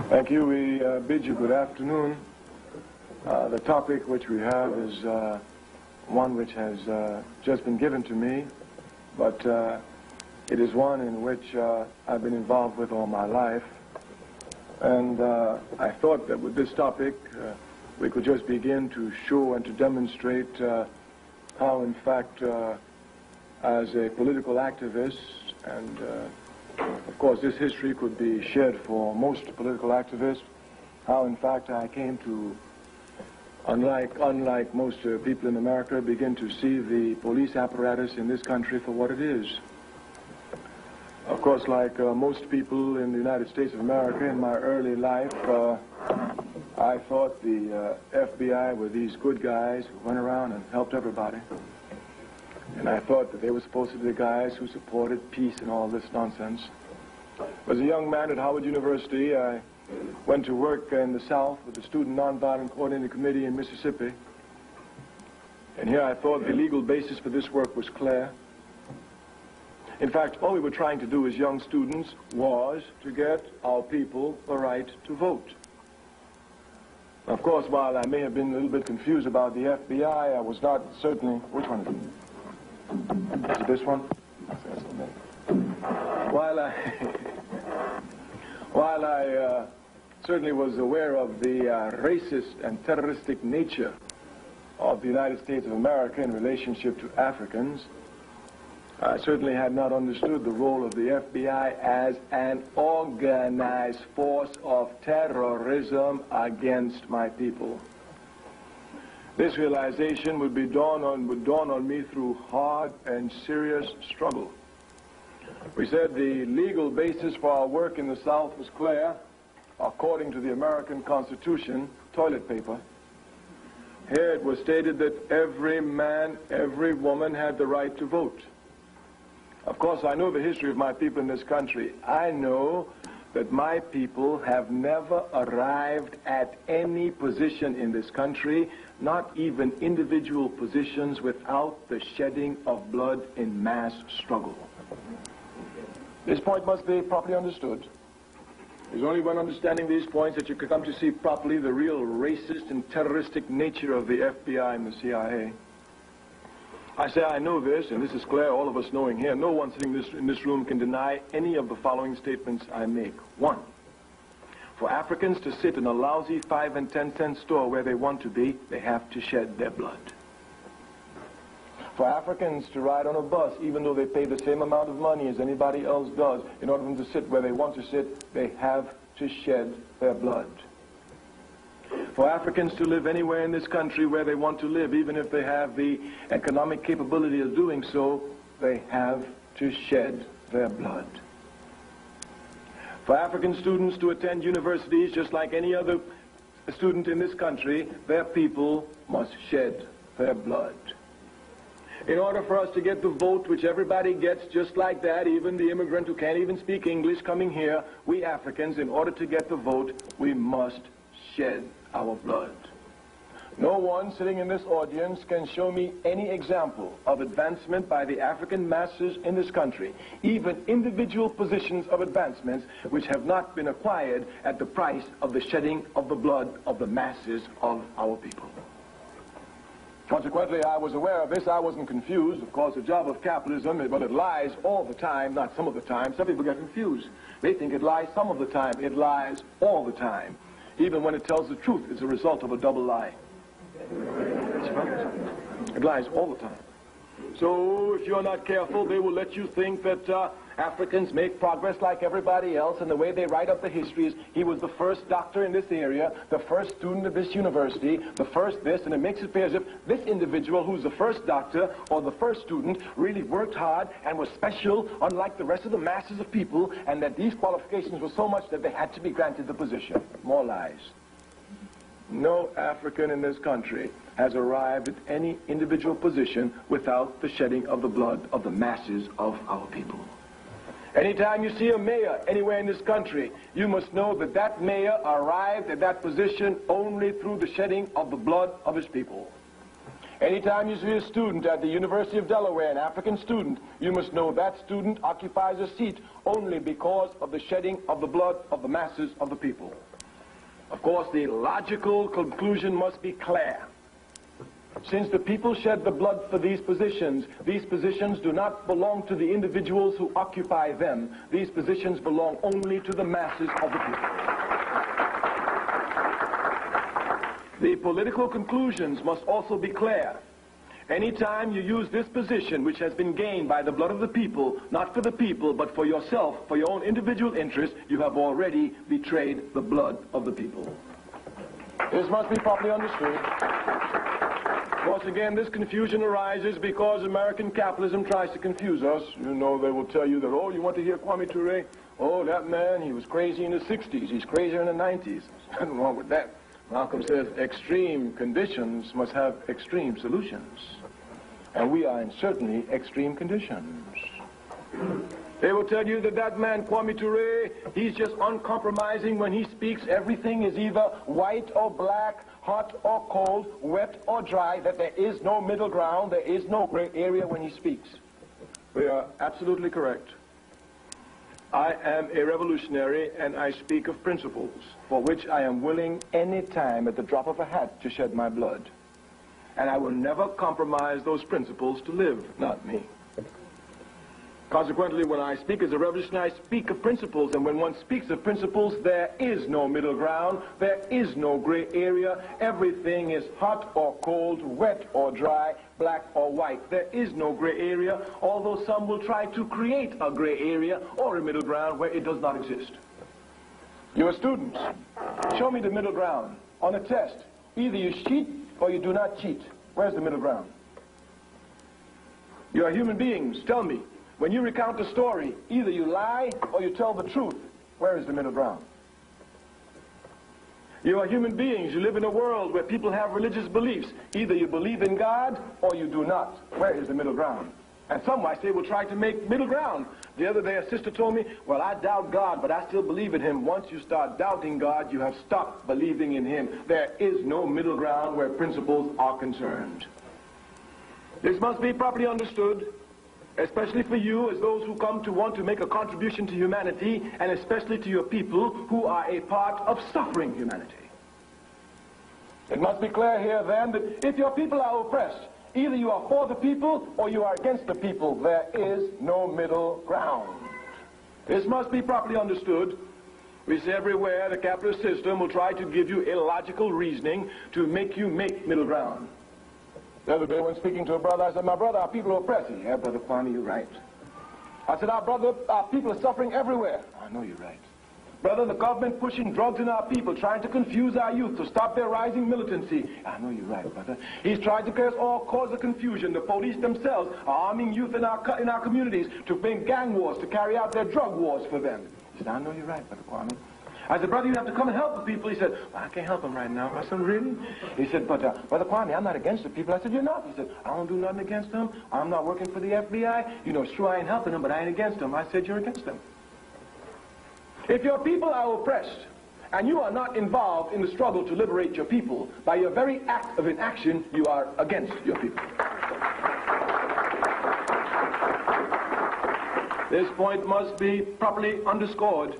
Thank you. We bid you good afternoon. The topic which we have is one which has just been given to me, but it is one in which I've been involved with all my life. And I thought that with this topic, we could just begin to show and to demonstrate how, in fact, as a political activist, and of course this history could be shared for most political activists, how, in fact, I came to, unlike most people in America, begin to see the police apparatus in this country for what it is. Of course, like most people in the United States of America, in my early life, I thought the FBI were these good guys who went around and helped everybody. And I thought that they were supposed to be the guys who supported peace and all this nonsense. As a young man at Howard University, I went to work in the South with the Student Nonviolent Coordinating Committee in Mississippi. And here I thought the legal basis for this work was clear. In fact, all we were trying to do as young students was to get our people the right to vote. Of course, while I may have been a little bit confused about the FBI, I was not certainly... Which one is it? Is it this one? While I certainly was aware of the racist and terroristic nature of the United States of America in relationship to Africans, I certainly had not understood the role of the FBI as an organized force of terrorism against my people. This realization would dawn on me through hard and serious struggle. We said the legal basis for our work in the South was clear. According to the American Constitution, toilet paper. Here it was stated that every man, every woman had the right to vote. Of course, I know the history of my people in this country. I know that my people have never arrived at any position in this country, not even individual positions, without the shedding of blood in mass struggle. This point must be properly understood. It's only when understanding these points that you can come to see properly the real racist and terroristic nature of the FBI and the CIA. I say I know this, and this is clear, all of us knowing here. No one sitting in this room can deny any of the following statements I make. One, for Africans to sit in a lousy 5 and 10 cent store where they want to be, they have to shed their blood. For Africans to ride on a bus, even though they pay the same amount of money as anybody else does, in order for them to sit where they want to sit, they have to shed their blood. For Africans to live anywhere in this country where they want to live, even if they have the economic capability of doing so, they have to shed their blood. For African students to attend universities just like any other student in this country, their people must shed their blood. In order for us to get the vote, which everybody gets just like that, even the immigrant who can't even speak English coming here, we Africans, in order to get the vote, we must shed our blood. No one sitting in this audience can show me any example of advancement by the African masses in this country, even individual positions of advancements which have not been acquired at the price of the shedding of the blood of the masses of our people. Consequently, I was aware of this. I wasn't confused. Of course, the job of capitalism, well, it lies all the time, not some of the time. Some people get confused. They think it lies some of the time. It lies all the time. Even when it tells the truth, it's a result of a double lie. It lies all the time. So if you're not careful, they will let you think that Africans make progress like everybody else, and the way they write up the history is he was the first doctor in this area, the first student of this university, the first this, and it makes it appear as if this individual who's the first doctor or the first student really worked hard and was special, unlike the rest of the masses of people, and that these qualifications were so much that they had to be granted the position. More lies. No African in this country has arrived at any individual position without the shedding of the blood of the masses of our people. Anytime you see a mayor anywhere in this country, you must know that that mayor arrived at that position only through the shedding of the blood of his people. Anytime you see a student at the University of Delaware, an African student, you must know that student occupies a seat only because of the shedding of the blood of the masses of the people. Of course, the logical conclusion must be clear. Since the people shed the blood for these positions do not belong to the individuals who occupy them. These positions belong only to the masses of the people. The political conclusions must also be clear. Anytime you use this position, which has been gained by the blood of the people, not for the people, but for yourself, for your own individual interest, you have already betrayed the blood of the people. This must be properly understood. Once again, this confusion arises because American capitalism tries to confuse us. You know, they will tell you that, oh, you want to hear Kwame Ture? Oh, that man, he was crazy in the 60s. He's crazier in the 90s. Nothing wrong with that. Malcolm says extreme conditions must have extreme solutions. And we are in certainly extreme conditions. They will tell you that that man, Kwame Ture, he's just uncompromising when he speaks. Everything is either white or black, hot or cold, wet or dry, that there is no middle ground, there is no gray area when he speaks. We are absolutely correct. I am a revolutionary, and I speak of principles for which I am willing any time at the drop of a hat to shed my blood. And I will never compromise those principles to live, not me. Consequently, when I speak as a revolutionary, I speak of principles, and when one speaks of principles, there is no middle ground, there is no gray area. Everything is hot or cold, wet or dry, black or white. There is no gray area, although some will try to create a gray area or a middle ground where it does not exist. You're students. Show me the middle ground. On a test, either you cheat or you do not cheat. Where's the middle ground? You are human beings. Tell me. When you recount a story, either you lie or you tell the truth. Where is the middle ground? You are human beings. You live in a world where people have religious beliefs. Either you believe in God or you do not. Where is the middle ground? And some might say, will try to make middle ground. The other day a sister told me, well, I doubt God, but I still believe in him. Once you start doubting God, you have stopped believing in him. There is no middle ground where principles are concerned. This must be properly understood, especially for you as those who come to want to make a contribution to humanity, and especially to your people who are a part of suffering humanity. It must be clear here then that if your people are oppressed, either you are for the people or you are against the people. There is no middle ground. This must be properly understood. We see everywhere the capitalist system will try to give you illogical reasoning to make you make middle ground. The other day when speaking to a brother, I said, my brother, our people are oppressed. Yeah, Brother Kwame, you're right. I said, our people are suffering everywhere. I know you're right. Brother, the government pushing drugs in our people, trying to confuse our youth to stop their rising militancy. I know you're right, brother. He's trying to cause a confusion. The police themselves are arming youth in our communities to bring gang wars, to carry out their drug wars for them. He said, I know you're right, Brother Kwame. I said, brother, you have to come and help the people. He said, well, I can't help them right now. I said, really? He said, but Brother Kwame, I'm not against the people. I said, you're not. He said, I don't do nothing against them. I'm not working for the FBI. You know, it's true I ain't helping them, but I ain't against them. I said, you're against them. If your people are oppressed, and you are not involved in the struggle to liberate your people, by your very act of inaction, you are against your people. This point must be properly underscored.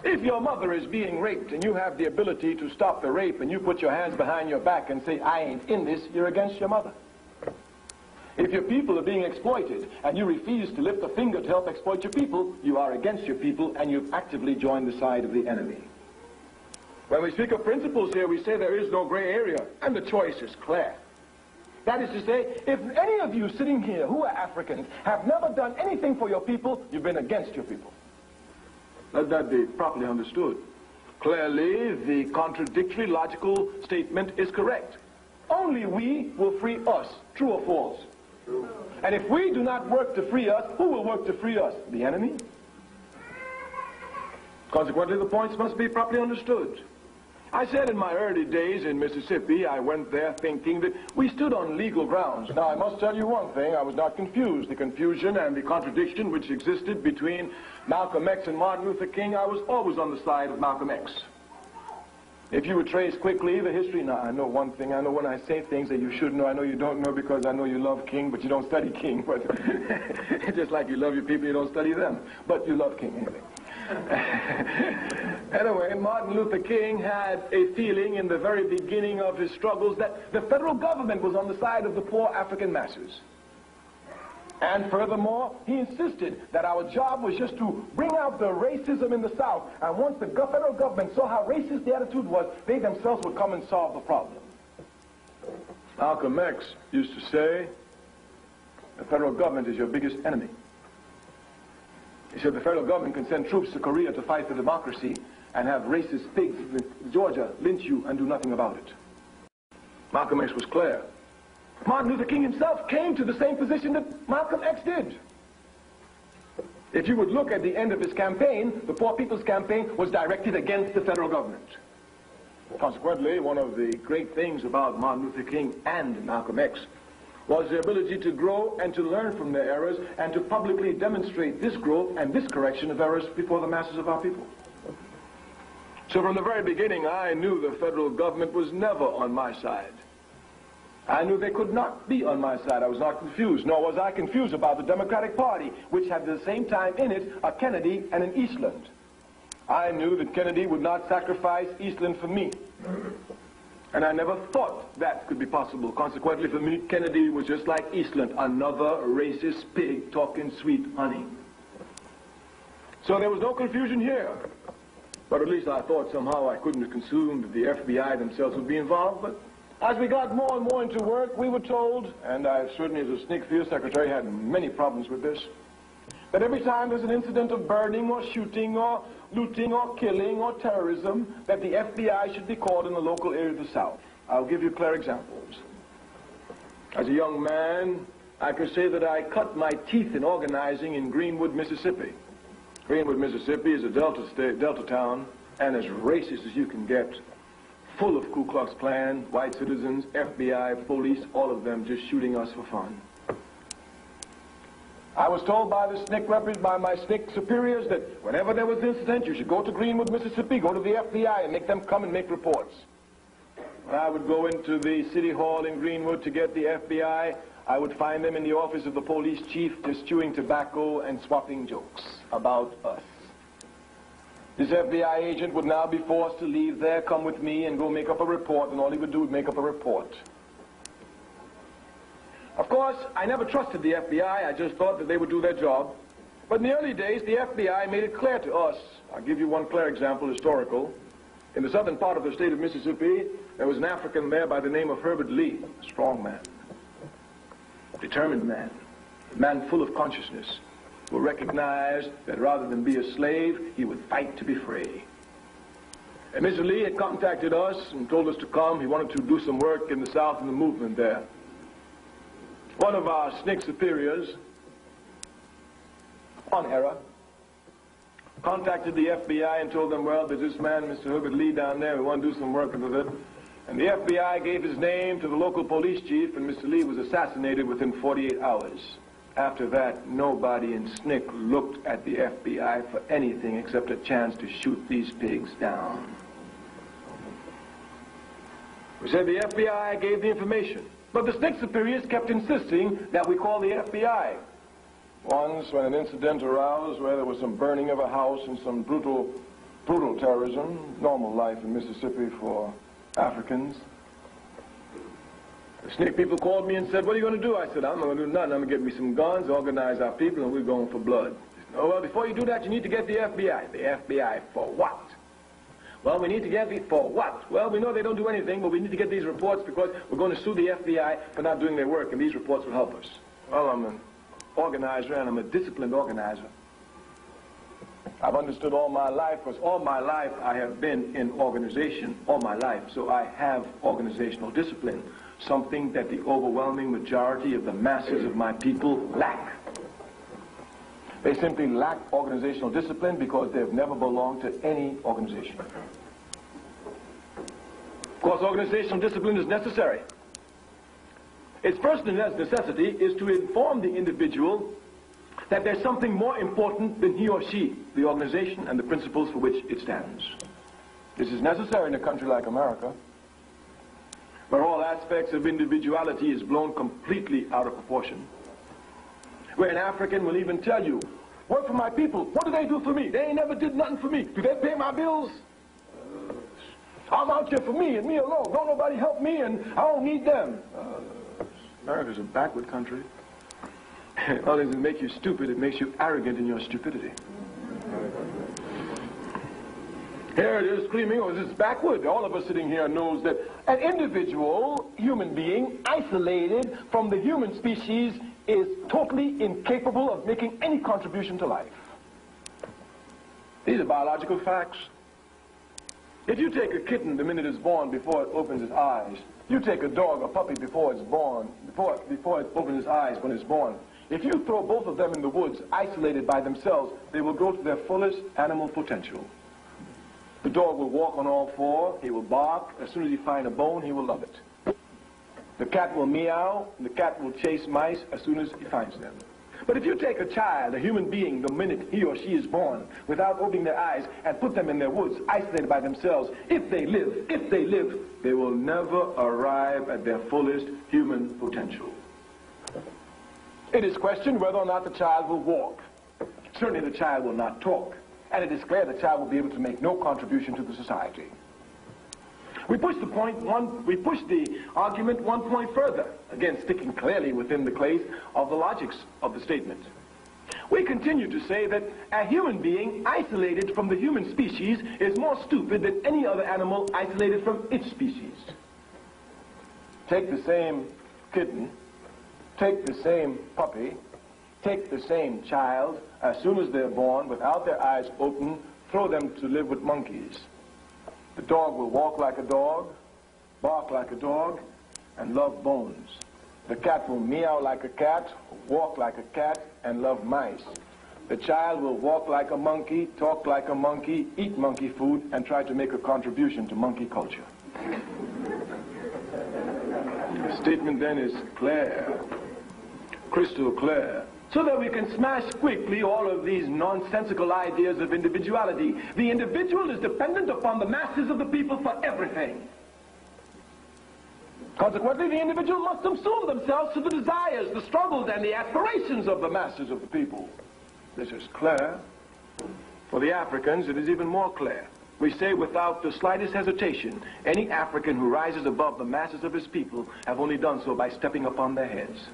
If your mother is being raped and you have the ability to stop the rape and you put your hands behind your back and say, I ain't in this, you're against your mother. If your people are being exploited and you refuse to lift a finger to help exploit your people, you are against your people and you've actively joined the side of the enemy. When we speak of principles here, we say there is no gray area, and the choice is clear. That is to say, if any of you sitting here who are Africans have never done anything for your people, you've been against your people. Let that be properly understood. Clearly, the contradictory logical statement is correct. Only we will free us. True or false? True. And if we do not work to free us, who will work to free us? The enemy? Consequently, the points must be properly understood. I said in my early days in Mississippi, I went there thinking that we stood on legal grounds. Now, I must tell you one thing, I was not confused. The confusion and the contradiction which existed between Malcolm X and Martin Luther King, I was always on the side of Malcolm X. If you would trace quickly the history, now I know one thing, I know when I say things that you should know, I know you don't know because I know you love King, but you don't study King. But just like you love your people, you don't study them, but you love King anyway. Anyway, Martin Luther King had a feeling in the very beginning of his struggles that the federal government was on the side of the poor African masses. And furthermore, he insisted that our job was just to bring out the racism in the South. And once the federal government saw how racist the attitude was, they themselves would come and solve the problem. Malcolm X used to say, the federal government is your biggest enemy. He said the federal government can send troops to Korea to fight for democracy and have racist pigs in Georgia lynch you and do nothing about it. Malcolm X was clear. Martin Luther King himself came to the same position that Malcolm X did. If you would look at the end of his campaign, the Poor People's Campaign was directed against the federal government. Consequently, one of the great things about Martin Luther King and Malcolm X was the ability to grow and to learn from their errors and to publicly demonstrate this growth and this correction of errors before the masses of our people. So from the very beginning, I knew the federal government was never on my side. I knew they could not be on my side. I was not confused, nor was I confused about the Democratic Party, which had at the same time in it a Kennedy and an Eastland. I knew that Kennedy would not sacrifice Eastland for me. And I never thought that could be possible. Consequently, for me, Kennedy was just like Eastland, another racist pig talking sweet honey. So there was no confusion here. But at least I thought somehow I couldn't have consumed that the FBI themselves would be involved. But as we got more and more into work, we were told, and I certainly as a SNCC field secretary had many problems with this, that every time there's an incident of burning or shooting or looting or killing or terrorism, that the FBI should be called in the local area of the South. I'll give you clear examples. As a young man, I can say that I cut my teeth in organizing in Greenwood, Mississippi. Greenwood, Mississippi is a Delta town, and as racist as you can get, full of Ku Klux Klan, white citizens, FBI, police, all of them just shooting us for fun. I was told by my SNCC superiors that whenever there was an incident, you should go to Greenwood, Mississippi, go to the FBI and make them come and make reports. When I would go into the city hall in Greenwood to get the FBI, I would find them in the office of the police chief just chewing tobacco and swapping jokes about us. This FBI agent would now be forced to leave there, come with me, and go make up a report, and all he would do was make up a report. Of course, I never trusted the FBI. I just thought that they would do their job. But in the early days, the FBI made it clear to us. I'll give you one clear example, historical. In the southern part of the state of Mississippi, there was an African there by the name of Herbert Lee, a strong man, determined man, a man full of consciousness, who recognized that rather than be a slave, he would fight to be free. And Mr. Lee had contacted us and told us to come. He wanted to do some work in the South in the movement there. One of our SNCC superiors, on error, contacted the FBI and told them, well, there's this man, Mr. Herbert Lee, down there. We want to do some work with it. And the FBI gave his name to the local police chief, and Mr. Lee was assassinated within 48 hours. After that, nobody in SNCC looked at the FBI for anything except a chance to shoot these pigs down. We said the FBI gave the information. But the SNCC superiors kept insisting that we call the FBI. Once, when an incident arose where there was some burning of a house and some brutal terrorism, normal life in Mississippi for Africans, the SNCC people called me and said, what are you going to do? I said, I'm not going to do nothing. I'm going to get me some guns, organize our people, and we're going for blood. They said, oh, well, before you do that, you need to get the FBI. The FBI for what? Well, we need to get these for what? Well, we know they don't do anything, but we need to get these reports because we're going to sue the FBI for not doing their work, and these reports will help us. Well, I'm an organizer, and I'm a disciplined organizer. I've understood all my life, because all my life I have been in organization, all my life, so I have organizational discipline, something that the overwhelming majority of the masses of my people lack. They simply lack organizational discipline because they've never belonged to any organization. Of course, organizational discipline is necessary. Its first necessity is to inform the individual that there's something more important than he or she, the organization and the principles for which it stands. This is necessary in a country like America, where all aspects of individuality is blown completely out of proportion. Where an African will even tell you work for my people. What do they do for me? They ain't never did nothing for me. Do they pay my bills? I'm out here for me and me alone. Don't nobody help me, and I don't need them. America's a backward country. Not only does it make you stupid, it makes you arrogant in your stupidity. Here it is screaming, oh, this is backward. All of us sitting here knows that an individual human being isolated from the human species is totally incapable of making any contribution to life. These are biological facts. If you take a kitten the minute it's born before it opens its eyes, you take a dog, a puppy before it's born, before it opens its eyes when it's born, if you throw both of them in the woods, isolated by themselves, they will grow to their fullest animal potential. The dog will walk on all four, he will bark, as soon as he finds a bone, he will love it. The cat will meow, and the cat will chase mice as soon as he finds them. But if you take a child, a human being, the minute he or she is born, without opening their eyes, and put them in their woods, isolated by themselves, if they live, they will never arrive at their fullest human potential. It is questioned whether or not the child will walk. Certainly the child will not talk. And it is clear the child will be able to make no contribution to the society. We push the argument one point further, again sticking clearly within the place of the logics of the statement. We continue to say that a human being isolated from the human species is more stupid than any other animal isolated from its species. Take the same kitten, take the same puppy, take the same child, as soon as they're born, without their eyes open, throw them to live with monkeys. The dog will walk like a dog, bark like a dog, and love bones. The cat will meow like a cat, walk like a cat, and love mice. The child will walk like a monkey, talk like a monkey, eat monkey food, and try to make a contribution to monkey culture. The statement then is clear, crystal clear, so that we can smash quickly all of these nonsensical ideas of individuality. The individual is dependent upon the masses of the people for everything. Consequently, the individual must subsume themselves to the desires, the struggles, and the aspirations of the masses of the people. This is clear. For the Africans, it is even more clear. We say without the slightest hesitation, any African who rises above the masses of his people have only done so by stepping upon their heads.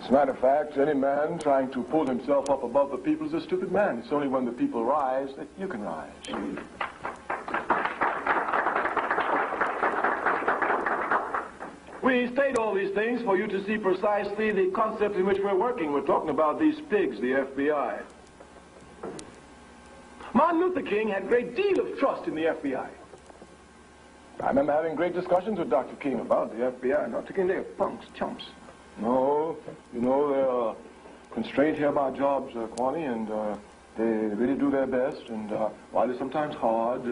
As a matter of fact, any man trying to pull himself up above the people is a stupid man. It's only when the people rise that you can rise. We state all these things for you to see precisely the concept in which we're working. We're talking about these pigs, the FBI. Martin Luther King had a great deal of trust in the FBI. I remember having great discussions with Dr. King about the FBI. Dr. King, they're punks, chumps. No, you know, they're constrained here by jobs, Kwame, and they really do their best. And while it's sometimes hard,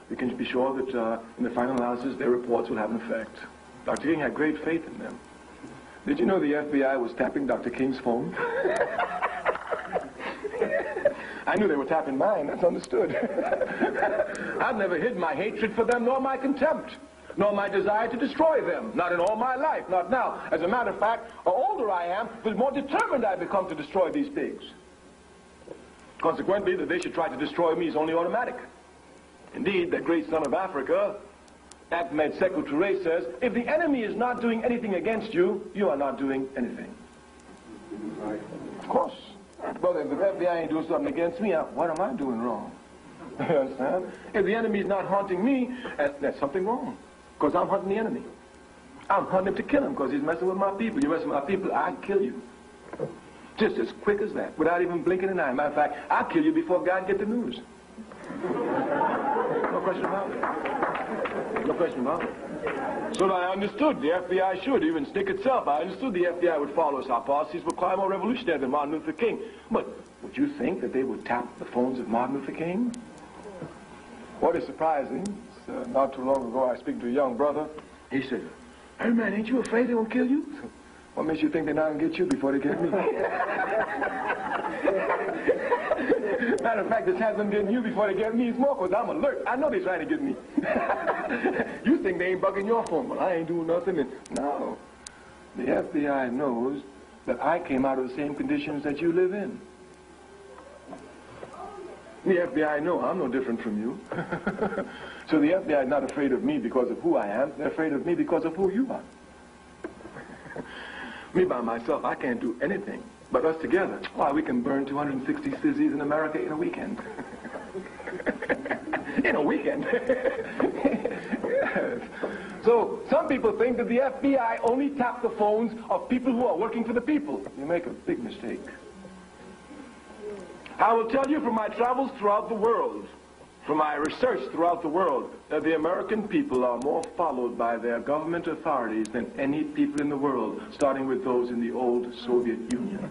we can be sure that in the final analysis, their reports will have an effect. Dr. King had great faith in them. Did you know the FBI was tapping Dr. King's phone? I knew they were tapping mine, that's understood. I've never hid my hatred for them, nor my contempt, nor my desire to destroy them. Not in all my life, not now. As a matter of fact, the older I am, the more determined I become to destroy these pigs. Consequently, that they should try to destroy me is only automatic. Indeed, the great son of Africa, Ahmed Sekou Ture, says, if the enemy is not doing anything against you, you are not doing anything. Of course. Well, if the FBI ain't doing something against me, what am I doing wrong? You understand? If the enemy's not haunting me, that's something wrong. Because I'm hunting the enemy. I'm hunting him to kill him because he's messing with my people. You mess with my people, I kill you. Just as quick as that, without even blinking an eye. Matter of fact, I'll kill you before God gets the news. No question about it. No question about it. So I understood the FBI should, even SNCC itself, I understood the FBI would follow us. Our policies were quite more revolutionary than Martin Luther King. But would you think that they would tap the phones of Martin Luther King? What is surprising, not too long ago I speak to a young brother. He said, hey man, ain't you afraid they won't kill you? What makes you think they're not going to get you before they get me? Matter of fact, this hasn't getting you before they get me. It's more because I'm alert. I know they're trying to get me. You think they ain't bugging your phone. Well, I ain't doing nothing. And no. The FBI knows that I came out of the same conditions that you live in. The FBI know I'm no different from you. So the FBI is not afraid of me because of who I am. They're afraid of me because of who you are. Me by myself, I can't do anything. But us together, why, we can burn 260 cities in America in a weekend. In a weekend. Yes. So some people think that the FBI only tap the phones of people who are working for the people. You make a big mistake. I will tell you from my travels throughout the world, from my research throughout the world, that the American people are more followed by their government authorities than any people in the world, starting with those in the old Soviet Union.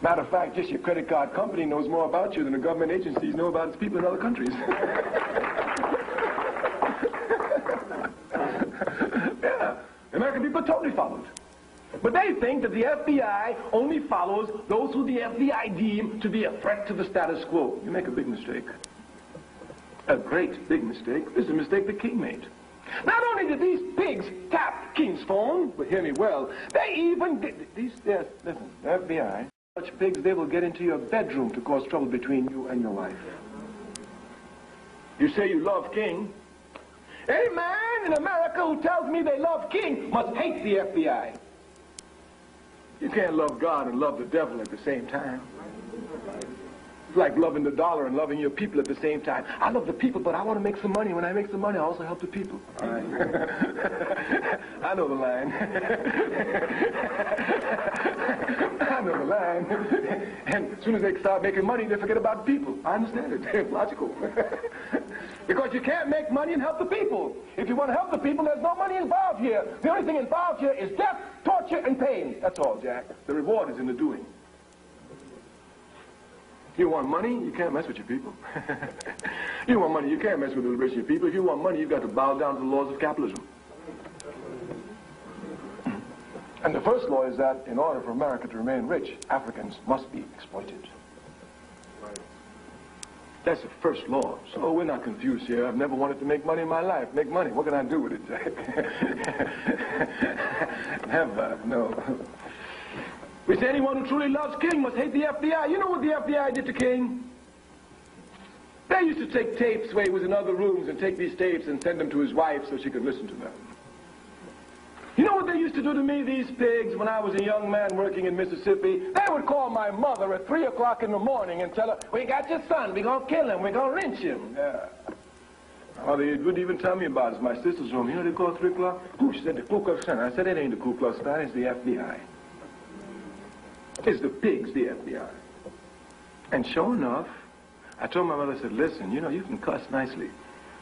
Matter of fact, just your credit card company knows more about you than the government agencies know about its people in other countries. Yeah, American people are totally followed. But they think that the FBI only follows those who the FBI deem to be a threat to the status quo. You make a big mistake. A great big mistake. This is a mistake the king made. Not only did these pigs tap King's phone, but hear me well, they even did listen, the FBI, such pigs, they will get into your bedroom to cause trouble between you and your wife. You say you love King. Any man in America who tells me they love King must hate the FBI. You can't love God and love the devil at the same time. It's like loving the dollar and loving your people at the same time. I love the people, but I want to make some money. When I make some money, I also help the people. All right. I know the line. I know the line. And as soon as they start making money, they forget about the people. I understand it. It's logical. Because you can't make money and help the people. If you want to help the people, there's no money involved here. The only thing involved here is death, torture, and pain. That's all, Jack. The reward is in the doing. You want money, you can't mess with your people. You want money, you can't mess with the liberation of your people. If you want money, you've got to bow down to the laws of capitalism. And the first law is that in order for America to remain rich, Africans must be exploited. That's the first law. So we're not confused here. I've never wanted to make money in my life. Make money. What can I do with it, Jack? Never. No. We say anyone who truly loves King must hate the FBI. You know what the FBI did to King? They used to take tapes where he was in other rooms and take these tapes and send them to his wife so she could listen to them. You know what they used to do to me, these pigs, when I was a young man working in Mississippi? They would call my mother at 3 o'clock in the morning and tell her, "We got your son, we're going to kill him, we're going to lynch him." Yeah. Oh, they wouldn't even tell me about it. It's my sister's home. You know, they call 3 o'clock. Ooh, she said, "The Ku Klux Klan." I said, "It ain't the Ku Klux Klan, it's the FBI. It's the pigs, the FBI." And sure enough, I told my mother, I said, "Listen, you know, you can cuss nicely.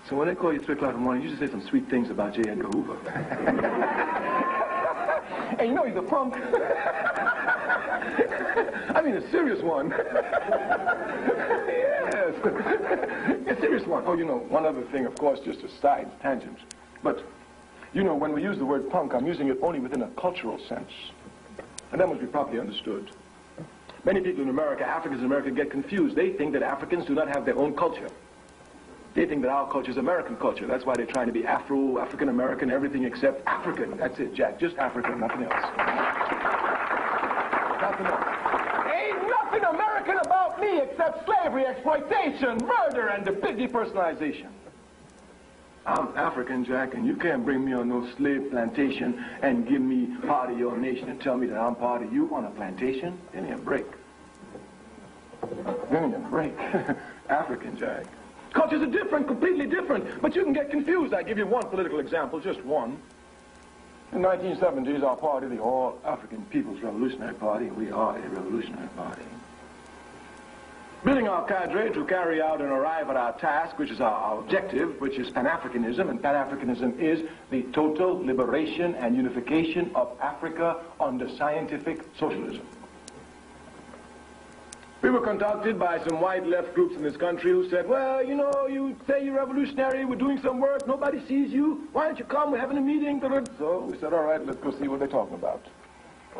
So when they call you 3 o'clock in the morning, you just say some sweet things about J. Edgar Hoover." And you know he's a punk. I mean a serious one. Yes. A serious one. Oh, you know, one other thing, of course, just a side tangent. But, you know, when we use the word punk, I'm using it only within a cultural sense. And that must be properly understood. Many people in America, Africans in America, get confused. They think that Africans do not have their own culture. They think that our culture is American culture. That's why they're trying to be Afro, African-American, everything except African. That's it, Jack. Just African, nothing else. Nothing else. Ain't nothing American about me except slavery, exploitation, murder, and the depersonalization. I'm African, Jack, and you can't bring me on no slave plantation and give me part of your nation and tell me that I'm part of you on a plantation. Give me a break. Give me a break. African, Jack. Cultures are different, completely different, but you can get confused. I give you one political example, just one. In the 1970s, our party, the All African People's Revolutionary Party, we are a revolutionary party. Building our cadre to carry out and arrive at our task, which is our objective, which is Pan-Africanism, and Pan-Africanism is the total liberation and unification of Africa under scientific socialism. We were contacted by some white left groups in this country who said, "Well, you know, you say you're revolutionary, we're doing some work, nobody sees you, why don't you come, we're having a meeting." So we said, all right, let's go see what they're talking about.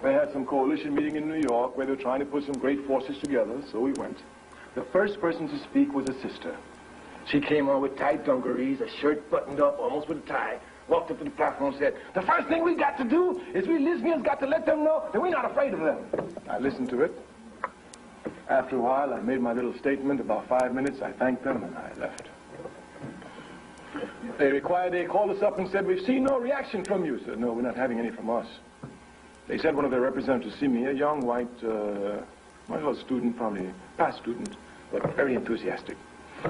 They had some coalition meeting in New York where they were trying to put some great forces together, so we went. The first person to speak was a sister. She came on with tight dungarees, a shirt buttoned up almost with a tie, walked up to the platform and said, the first thing we got to do is we lesbians got to let them know that we're not afraid of them. I listened to it. After a while, I made my little statement. About 5 minutes, I thanked them and I left. They called us up and said, we've seen no reaction from you. I said, no, we're not having any from us. They sent one of their representatives to see me, a young white, well, student, probably past student, but very enthusiastic. He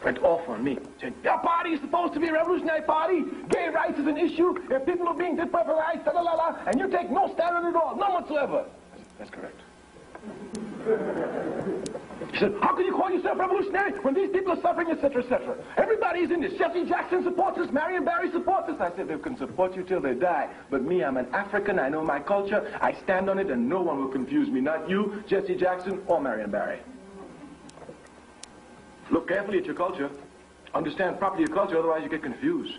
went off on me, said, your party is supposed to be a revolutionary party. Gay rights is an issue. If people are being depeopalized, la la la, and you take no stand on it at all, none whatsoever. I said, that's correct. He said, how can you call yourself revolutionary when these people are suffering, etc., etc.? Everybody's in this. Jesse Jackson supports us. Marion Barry supports us. I said, they can support you till they die. But me, I'm an African. I know my culture. I stand on it, and no one will confuse me. Not you, Jesse Jackson, or Marion Barry. Look carefully at your culture. Understand properly your culture, otherwise you get confused.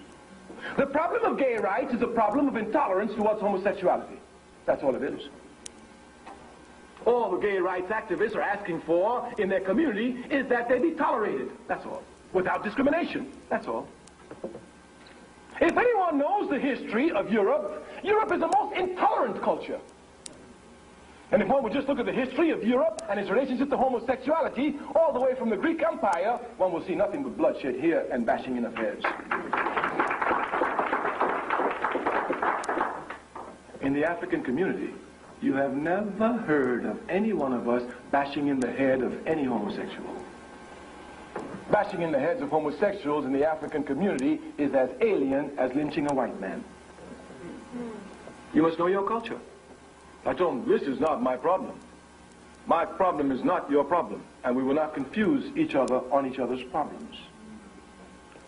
The problem of gay rights is a problem of intolerance towards homosexuality. That's all it is. All the gay rights activists are asking for in their community is that they be tolerated. That's all. Without discrimination. That's all. If anyone knows the history of Europe, Europe is the most intolerant culture. And if one would just look at the history of Europe and its relationship to homosexuality, all the way from the Greek Empire, one will see nothing but bloodshed here and bashing in of heads. In the African community, you have never heard of any one of us bashing in the head of any homosexual. Bashing in the heads of homosexuals in the African community is as alien as lynching a white man. You must know your culture. I told him, this is not my problem. My problem is not your problem, and we will not confuse each other on each other's problems.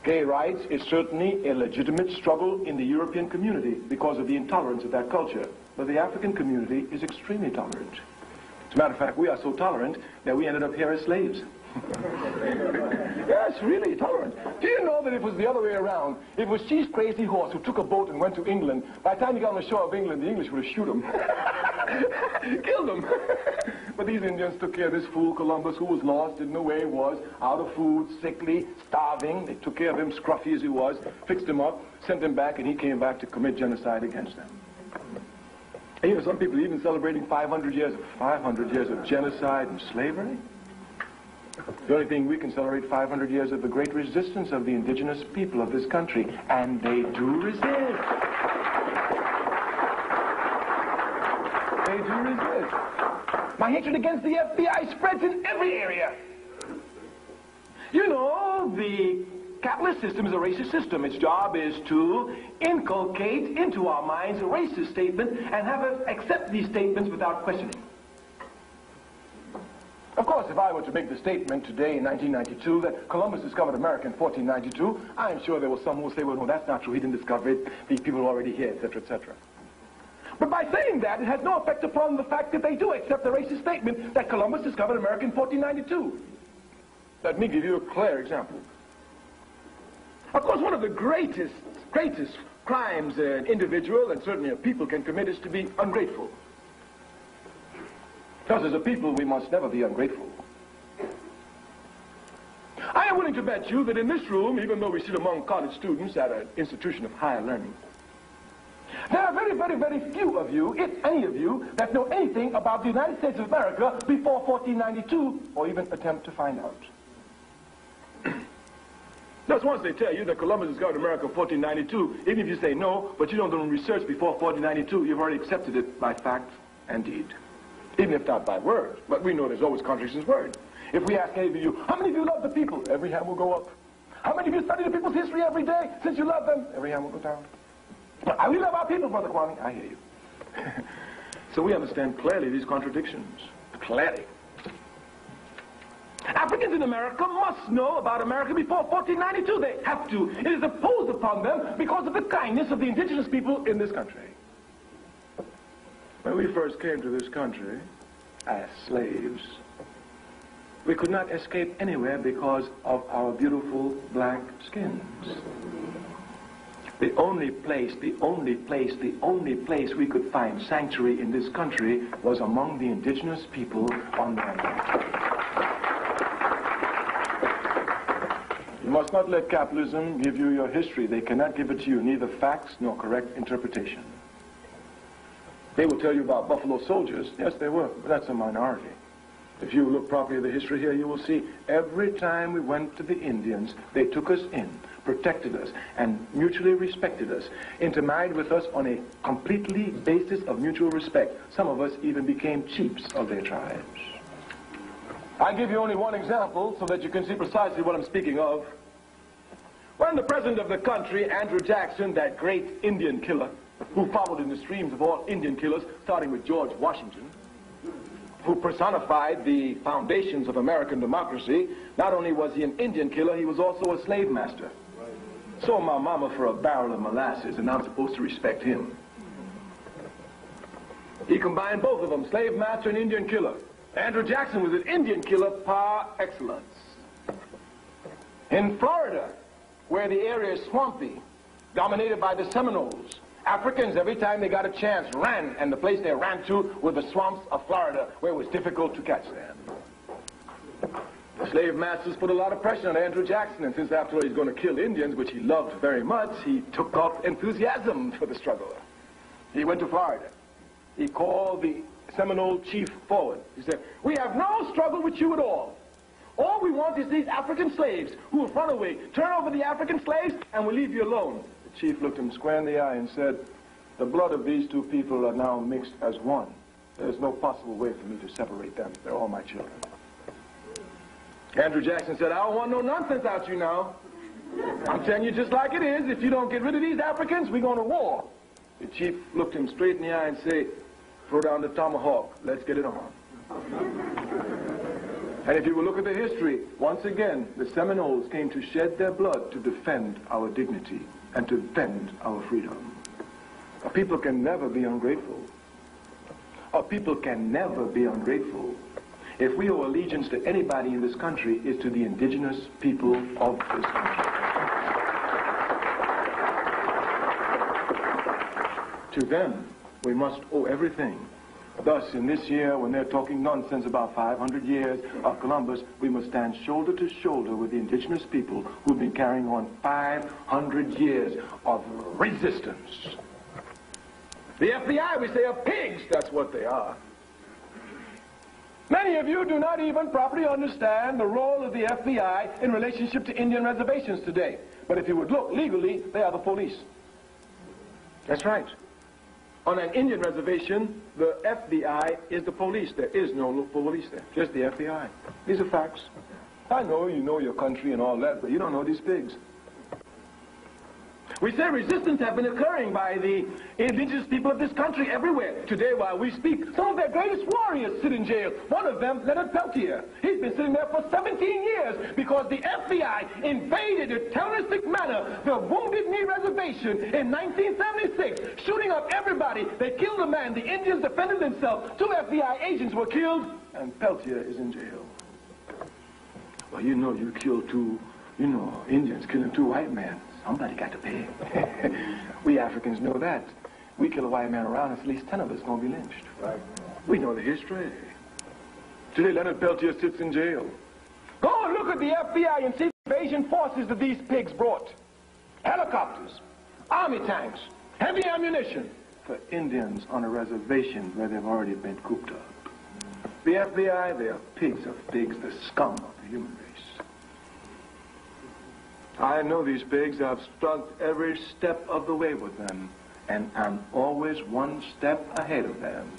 Gay rights is certainly a legitimate struggle in the European community because of the intolerance of that culture. But the African community is extremely tolerant. As a matter of fact, we are so tolerant that we ended up here as slaves. Yes, really tolerant. Do you know that if it was the other way around, if it was Cheese Crazy Horse who took a boat and went to England, by the time he got on the shore of England, the English would have shot him. Killed him. But these Indians took care of this fool Columbus, who was lost, didn't know where he was, out of food, sickly, starving. They took care of him, scruffy as he was, fixed him up, sent him back, and he came back to commit genocide against them. And you know, some people even celebrating 500 years of genocide and slavery. The only thing we can celebrate 500 years of the great resistance of the indigenous people of this country, and they do resist. They do resist. My hatred against the FBI spreads in every area. You know, the capitalist system is a racist system. Its job is to inculcate into our minds a racist statement and have us accept these statements without questioning. Of course, if I were to make the statement today in 1992 that Columbus discovered America in 1492, I'm sure there was some who would say, well, no, that's not true. He didn't discover it. These people were already here, etc., etc. But by saying that, it has no effect upon the fact that they do accept the racist statement that Columbus discovered America in 1492. Let me give you a clear example. Of course, one of the greatest crimes an individual and certainly a people can commit is to be ungrateful. Because as a people, we must never be ungrateful. I am willing to bet you that in this room, even though we sit among college students at an institution of higher learning, there are very, very, very few of you, if any of you, that know anything about the United States of America before 1492, or even attempt to find out. Just once they tell you that Columbus discovered America in 1492, even if you say no, but you don't do research before 1492, you've already accepted it by fact and deed. Even if not by word, but we know there's always contradictions in word. If we ask any of you, how many of you love the people? Every hand will go up. How many of you study the people's history every day since you love them? Every hand will go down. We love our people, Brother Kwame. I hear you. So we understand clearly these contradictions. Clearly. Africans in America must know about America before 1492. They have to. It is imposed upon them because of the kindness of the indigenous people in this country. When we first came to this country as slaves, we could not escape anywhere because of our beautiful black skins. The only place we could find sanctuary in this country was among the indigenous people on their land. You must not let capitalism give you your history. They cannot give it to you, neither facts nor correct interpretation. They will tell you about buffalo soldiers. Yes, they will, but that's a minority. If you look properly at the history here, you will see every time we went to the Indians, they took us in, protected us, and mutually respected us, intermarried with us on a completely basis of mutual respect. Some of us even became chiefs of their tribes. I give you only one example so that you can see precisely what I'm speaking of. When the president of the country, Andrew Jackson, that great Indian killer, who followed in the streams of all Indian killers, starting with George Washington, who personified the foundations of American democracy, not only was he an Indian killer, he was also a slave master. Sold my mama for a barrel of molasses, and I'm supposed to respect him. He combined both of them, slave master and Indian killer. Andrew Jackson was an Indian killer par excellence. In Florida, where the area is swampy, dominated by the Seminoles, Africans, every time they got a chance, ran, and the place they ran to were the swamps of Florida, where it was difficult to catch them. The slave masters put a lot of pressure on Andrew Jackson, and since after all he's going to kill Indians, which he loved very much, he took up enthusiasm for the struggle. He went to Florida. He called the Seminole chief forward. He said, "We have no struggle with you at all. All we want is these African slaves who will run away. Turn over the African slaves, and we'll leave you alone." The chief looked him square in the eye and said, "The blood of these two people are now mixed as one. There's no possible way for me to separate them. They're all my children." Andrew Jackson said, "I don't want no nonsense out you now. I'm telling you just like it is. If you don't get rid of these Africans, we're going to war." The chief looked him straight in the eye and said, "Throw down the tomahawk. Let's get it on." And if you will look at the history, once again, the Seminoles came to shed their blood to defend our dignity and to defend our freedom. A people can never be ungrateful. A people can never be ungrateful. If we owe allegiance to anybody in this country, it's to the indigenous people of this country. To them, we must owe everything. Thus, in this year, when they're talking nonsense about 500 years of Columbus, we must stand shoulder to shoulder with the indigenous people who've been carrying on 500 years of resistance. The FBI, we say, are pigs. That's what they are. Many of you do not even properly understand the role of the FBI in relationship to Indian reservations today. But if you would look legally, they are the police. That's right. On an Indian reservation, the FBI is the police. There is no police there, just the FBI. These are facts. I know you know your country and all that, but you don't know these pigs. We say resistance has been occurring by the indigenous people of this country everywhere. Today, while we speak, some of their greatest warriors sit in jail. One of them, Leonard Peltier. He's been sitting there for 17 years because the FBI invaded in a terroristic manner the Wounded Knee Reservation in 1976, shooting up everybody. They killed a man. The Indians defended themselves. 2 FBI agents were killed, and Peltier is in jail. Well, you know you killed 2, Indians killing 2 white men. Somebody got to pay. We Africans know that. We kill a white man around us, at least 10 of us going to be lynched. Right. We know the history. Today, Leonard Peltier sits in jail. Go and look at the FBI and see the invasion forces that these pigs brought. Helicopters, army tanks, heavy ammunition for Indians on a reservation where they've already been cooped up. The FBI, they are pigs of pigs, the scum of the human race. I know these pigs. I've struck every step of the way with them, and I'm always 1 step ahead of them.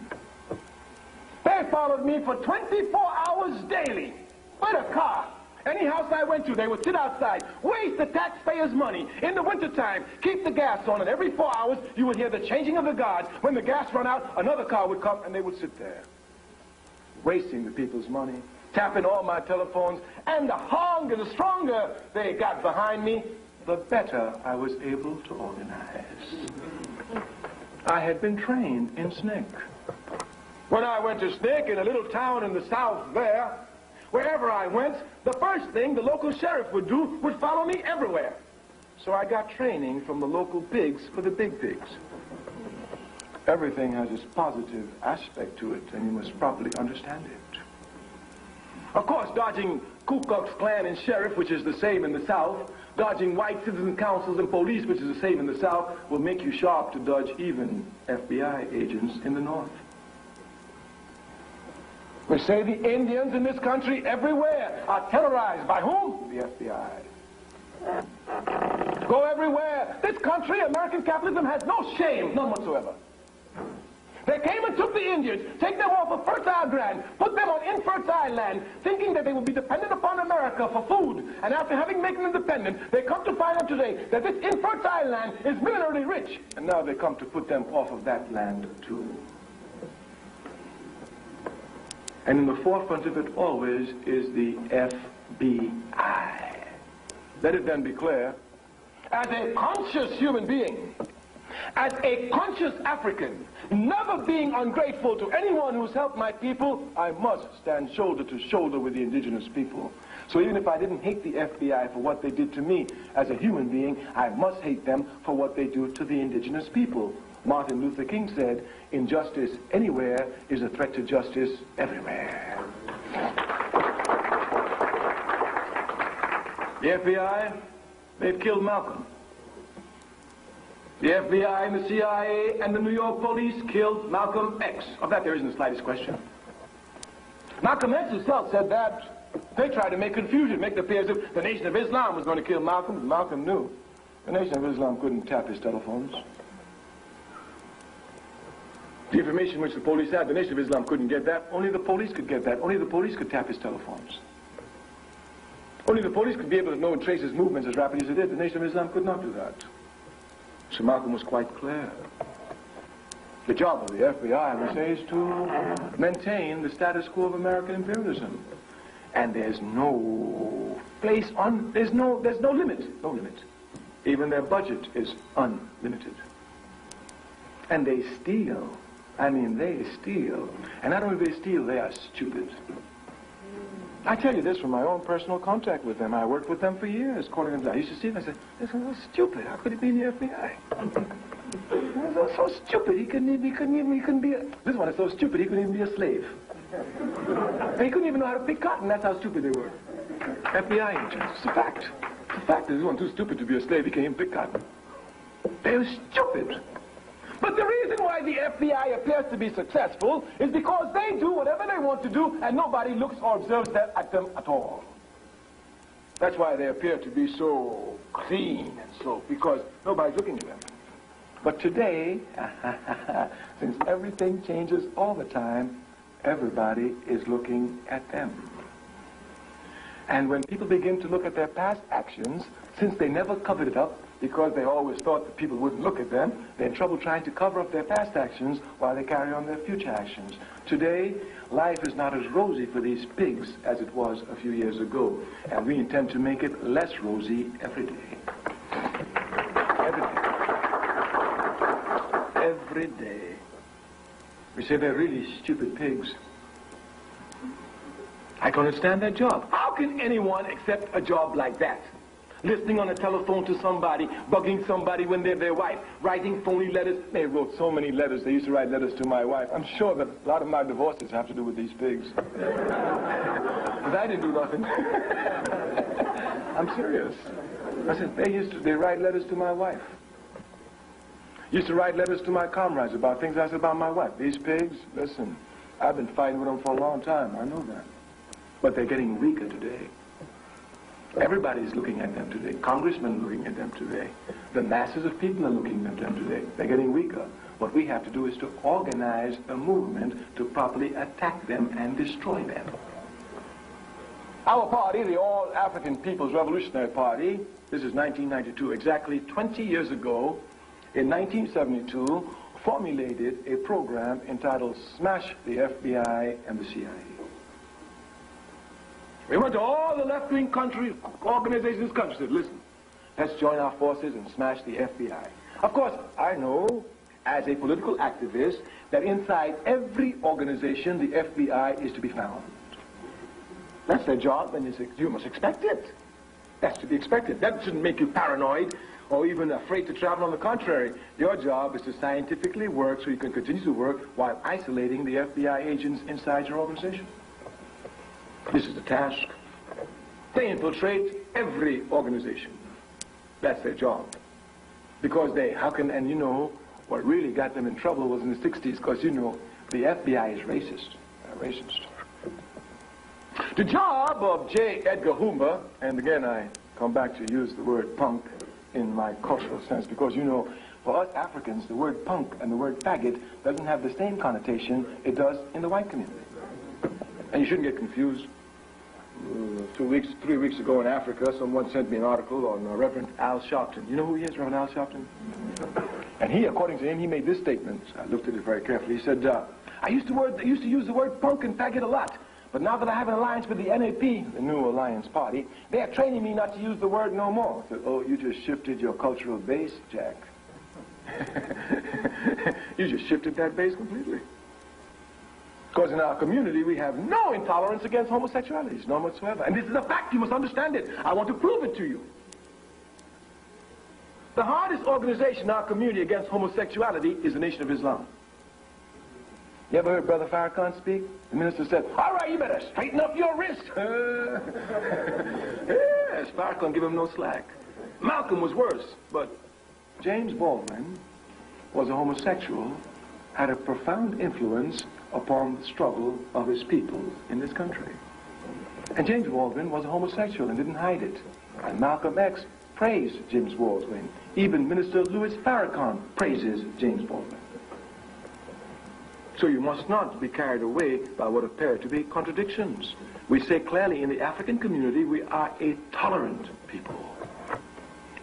They followed me for 24 hours daily with a car. Any house I went to, they would sit outside, waste the taxpayers' money. In the wintertime, keep the gas on, and every 4 hours, you would hear the changing of the guards. When the gas ran out, another car would come, and they would sit there, wasting the people's money, tapping all my telephones, and the stronger they got behind me, the better I was able to organize. I had been trained in SNCC. When I went to SNCC in a little town in the south there, wherever I went, the first thing the local sheriff would do would follow me everywhere. So I got training from the local pigs for the big pigs. Everything has its positive aspect to it, and you must properly understand it. Of course, dodging Ku Klux Klan and sheriff, which is the same in the South, dodging white citizen councils and police, which is the same in the South, will make you sharp to dodge even FBI agents in the North. We say the Indians in this country everywhere are terrorized by whom? The FBI. Go everywhere. This country, American capitalism, has no shame, none whatsoever. They came and took the Indians, take them off of fertile ground, put them on infertile land, thinking that they would be dependent upon America for food. And after having made them independent, they come to find out today that this infertile land is minerally rich. And now they come to put them off of that land too. And in the forefront of it always is the FBI. Let it then be clear, as a conscious human being, as a conscious African, never being ungrateful to anyone who's helped my people, I must stand shoulder to shoulder with the indigenous people. So even if I didn't hate the FBI for what they did to me as a human being, I must hate them for what they do to the indigenous people. Martin Luther King said, injustice anywhere is a threat to justice everywhere. The FBI, they've killed Malcolm. The FBI and the CIA and the New York police killed Malcolm X. Of that there isn't the slightest question. Malcolm X himself said that they tried to make confusion, make it appear as if the Nation of Islam was going to kill Malcolm, but Malcolm knew the Nation of Islam couldn't tap his telephones. The information which the police had, the Nation of Islam couldn't get that. Only the police could get that. Only the police could tap his telephones. Only the police could be able to know and trace his movements as rapidly as it did. The Nation of Islam could not do that. So Malcolm was quite clear. The job of the FBI, I would say, is to maintain the status quo of American imperialism. And there's no place on, there's no limit, no limit. Even their budget is unlimited. And they steal. I mean, they steal. And not only do they steal, they are stupid. I tell you this from my own personal contact with them. I worked with them for years, calling them. I used to see them. I said, "This is so stupid. How could he be in the FBI? He's so stupid. He couldn't be. This one is so stupid. He couldn't even be a slave. And he couldn't even know how to pick cotton. That's how stupid they were. FBI agents. It's a fact. It's a fact. This one too stupid to be a slave. He can't even pick cotton. They were stupid. But the reason why the FBI appears to be successful is because they do whatever they want to do and nobody looks or observes at them at all. That's why they appear to be so clean and so, because nobody's looking at them. But today, since everything changes all the time, everybody is looking at them. And when people begin to look at their past actions, since they never covered it up, because they always thought that people wouldn't look at them, they're in trouble trying to cover up their past actions while they carry on their future actions. Today, life is not as rosy for these pigs as it was a few years ago, and we intend to make it less rosy every day. Every day. Every day. We say they're really stupid pigs. I can understand their job. How can anyone accept a job like that? Listening on the telephone to somebody, bugging somebody when they're their wife, writing phony letters. They wrote so many letters. They used to write letters to my wife. I'm sure that a lot of my divorces have to do with these pigs. Because I didn't do nothing. I'm serious. I said, they write letters to my wife. Used to write letters to my comrades about things I said about my wife. These pigs, listen, I've been fighting with them for a long time. I know that. But they're getting weaker today. Everybody's looking at them today. Congressmen are looking at them today. The masses of people are looking at them today. They're getting weaker. What we have to do is to organize a movement to properly attack them and destroy them. Our party, the All African People's Revolutionary Party, this is 1992, exactly 20 years ago, in 1972, formulated a program entitled Smash the FBI and the CIA. We went to all the left-wing organizations in this country and said, listen, let's join our forces and smash the FBI. Of course, I know, as a political activist, that inside every organization, the FBI is to be found. That's their job, and you must expect it. That's to be expected. That shouldn't make you paranoid or even afraid to travel. On the contrary, your job is to scientifically work so you can continue to work while isolating the FBI agents inside your organization. This is the task. They infiltrate every organization. That's their job. Because and you know, what really got them in trouble was in the 60s, because you know, the FBI is racist. Racist. The job of J. Edgar Hoover, and again I come back to use the word punk in my cultural sense, because you know, for us Africans, the word punk and the word faggot doesn't have the same connotation it does in the white community. And you shouldn't get confused. 3 weeks ago in Africa, someone sent me an article on Reverend Al Sharpton. You know who he is, Reverend Al Sharpton? And he, according to him, he made this statement. I looked at it very carefully. He said, I used to use the word punk and faggot a lot, but now that I have an alliance with the NAP, the New Alliance Party, they are training me not to use the word no more. I said, oh, you just shifted your cultural base, Jack. You just shifted that base completely. Because in our community, we have no intolerance against homosexualities, none whatsoever. And this is a fact, you must understand it. I want to prove it to you. The hardest organization in our community against homosexuality is the Nation of Islam. You ever heard Brother Farrakhan speak? The minister said, all right, you better straighten up your wrist. Yes, Farrakhan gave him no slack. Malcolm was worse, but James Baldwin was a homosexual, had a profound influence upon the struggle of his people in this country. And James Baldwin was a homosexual and didn't hide it. And Malcolm X praised James Baldwin. Even Minister Louis Farrakhan praises James Baldwin. So you must not be carried away by what appear to be contradictions. We say clearly in the African community we are a tolerant people.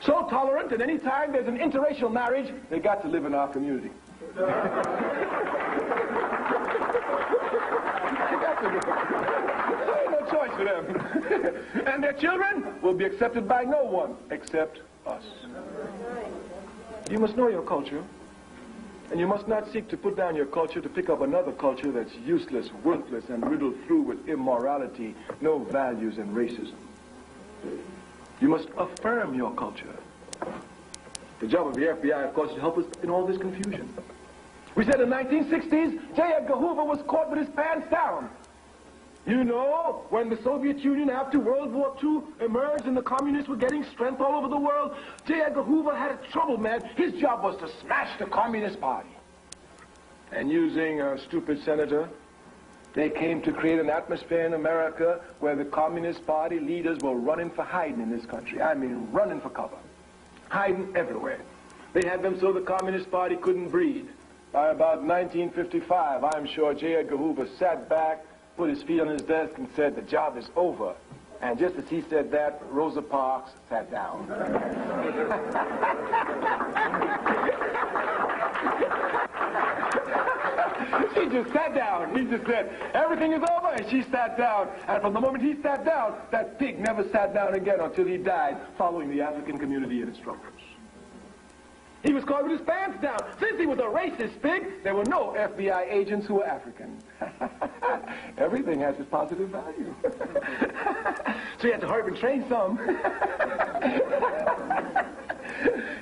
So tolerant that any time there's an interracial marriage, they got to live in our community. There ain't no choice for them. And their children will be accepted by no one except us. You must know your culture. And you must not seek to put down your culture to pick up another culture that's useless, worthless, and riddled through with immorality, no values, and racism. You must affirm your culture. The job of the FBI, of course, is to help us in all this confusion. We said in the 1960s, J. Edgar Hoover was caught with his pants down. You know, when the Soviet Union after World War II emerged and the communists were getting strength all over the world, J. Edgar Hoover had trouble, man. His job was to smash the Communist Party. And using a stupid senator, they came to create an atmosphere in America where the Communist Party leaders were running for hiding in this country. I mean, running for cover. Hiding everywhere. They had them so the Communist Party couldn't breathe. By about 1955, I'm sure J. Edgar Hoover sat back, put his feet on his desk and said, the job is over. And just as he said that, Rosa Parks sat down. She just sat down. He just said, everything is over, and she sat down. And from the moment he sat down, that pig never sat down again until he died, following the African community in its struggles. He was caught with his pants down. Since he was a racist pig, there were no FBI agents who were African. Everything has its positive value. So he had to hurry up and train some.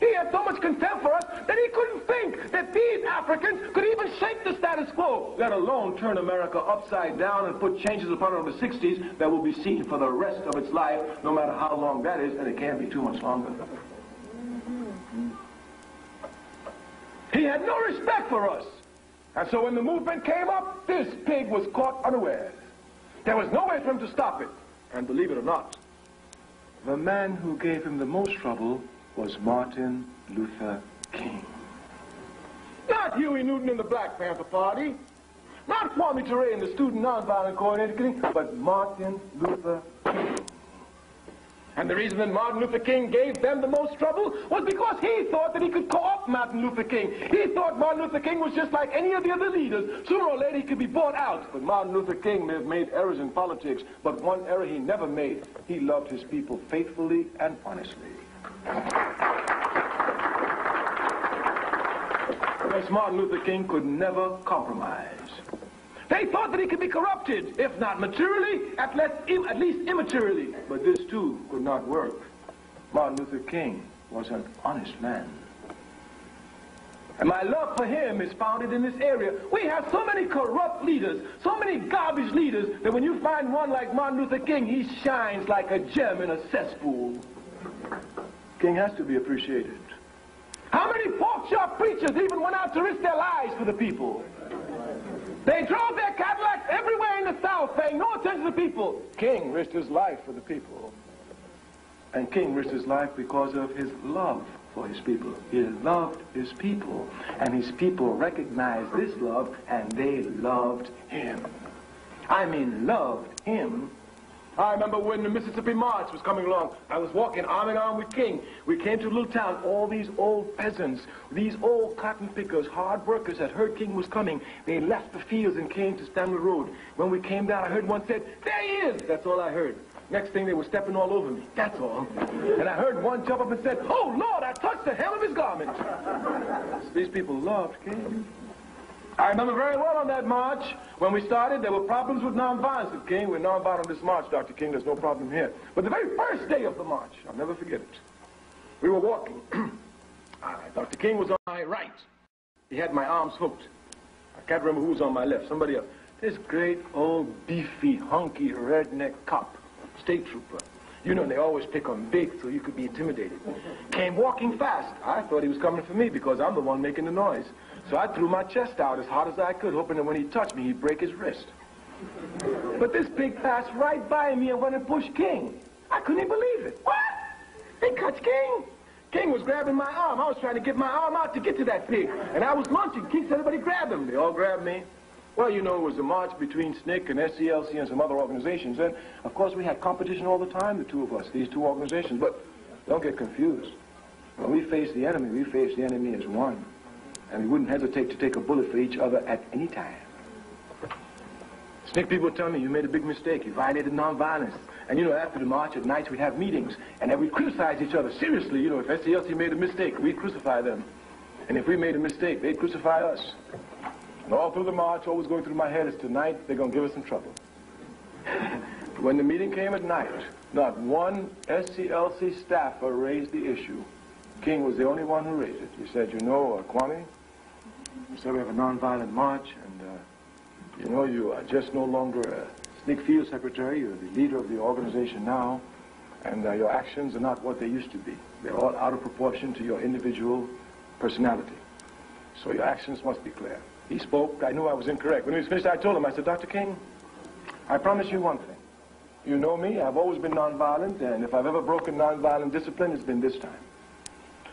He had so much contempt for us that he couldn't think that these Africans could even shake the status quo, let alone turn America upside down and put changes upon it in the 60s that will be seen for the rest of its life, no matter how long that is, and it can't be too much longer. He had no respect for us. And so when the movement came up, this pig was caught unawares. There was no way for him to stop it. And believe it or not, the man who gave him the most trouble was Martin Luther King. Not Huey Newton and the Black Panther Party. Not Kwame Ture and the Student Nonviolent Coordinator, but Martin Luther King. And the reason that Martin Luther King gave them the most trouble was because he thought that he could co-opt Martin Luther King. He thought Martin Luther King was just like any of the other leaders. Sooner or later he could be bought out. But Martin Luther King may have made errors in politics, but one error he never made. He loved his people faithfully and honestly. Yes, Martin Luther King could never compromise. They thought that he could be corrupted, if not materially, at least immaterially. But this, too, could not work. Martin Luther King was an honest man. And my love for him is founded in this area. We have so many corrupt leaders, so many garbage leaders, that when you find one like Martin Luther King, he shines like a gem in a cesspool. King has to be appreciated. How many pork chop preachers even went out to risk their lives for the people? They drove their Cadillacs everywhere in the South, paying no attention to the people. King risked his life for the people. And King risked his life because of his love for his people. He loved his people, and his people recognized this love, and they loved him. I mean, loved him. I remember when the Mississippi March was coming along, I was walking arm in arm with King. We came to a little town, all these old peasants, these old cotton pickers, hard workers that heard King was coming. They left the fields and came to stand on the road. When we came down, I heard one said, "There he is!" That's all I heard. Next thing, they were stepping all over me. That's all. And I heard one jump up and said, "Oh, Lord, I touched the hem of his garment." These people loved King. I remember very well on that march, when we started, there were problems with nonviolence with King. We're nonviolent on this march, Dr. King, there's no problem here. But the very first day of the march, I'll never forget it, we were walking. Dr. King was on my right. He had my arms hooked. I can't remember who was on my left, somebody else. This great old beefy, hunky, redneck cop, state trooper. You know, they always pick on big so you could be intimidated. Came walking fast. I thought he was coming for me because I'm the one making the noise. So I threw my chest out as hard as I could, hoping that when he touched me, he'd break his wrist. But this pig passed right by me and went and pushed King. I couldn't even believe it. What? They cut King? King was grabbing my arm. I was trying to get my arm out to get to that pig. And I was lunching. King said, "Everybody grab him." They all grabbed me. Well, you know, it was a march between SNCC and SCLC and some other organizations. And, of course, we had competition all the time, the two of us, these two organizations. But don't get confused. When we face the enemy as one. And we wouldn't hesitate to take a bullet for each other at any time. SNCC people tell me, "You made a big mistake. You violated nonviolence." And, you know, after the march at nights, we'd have meetings. And then we'd criticize each other. Seriously, you know, if SCLC made a mistake, we'd crucify them. And if we made a mistake, they'd crucify us. And all through the march, always going through my head is, tonight, they're going to give us some trouble. When the meeting came at night, not one SCLC staffer raised the issue. King was the only one who raised it. He said, "You know, Kwame, he said we have a nonviolent march, and you know, you are just no longer a SNCC field secretary. You're the leader of the organization now, and your actions are not what they used to be. They're all out of proportion to your individual personality. So your actions must be clear." He spoke. I knew I was incorrect. When he was finished, I told him, I said, "Dr. King, I promise you one thing. You know me. I've always been nonviolent, and if I've ever broken nonviolent discipline, it's been this time."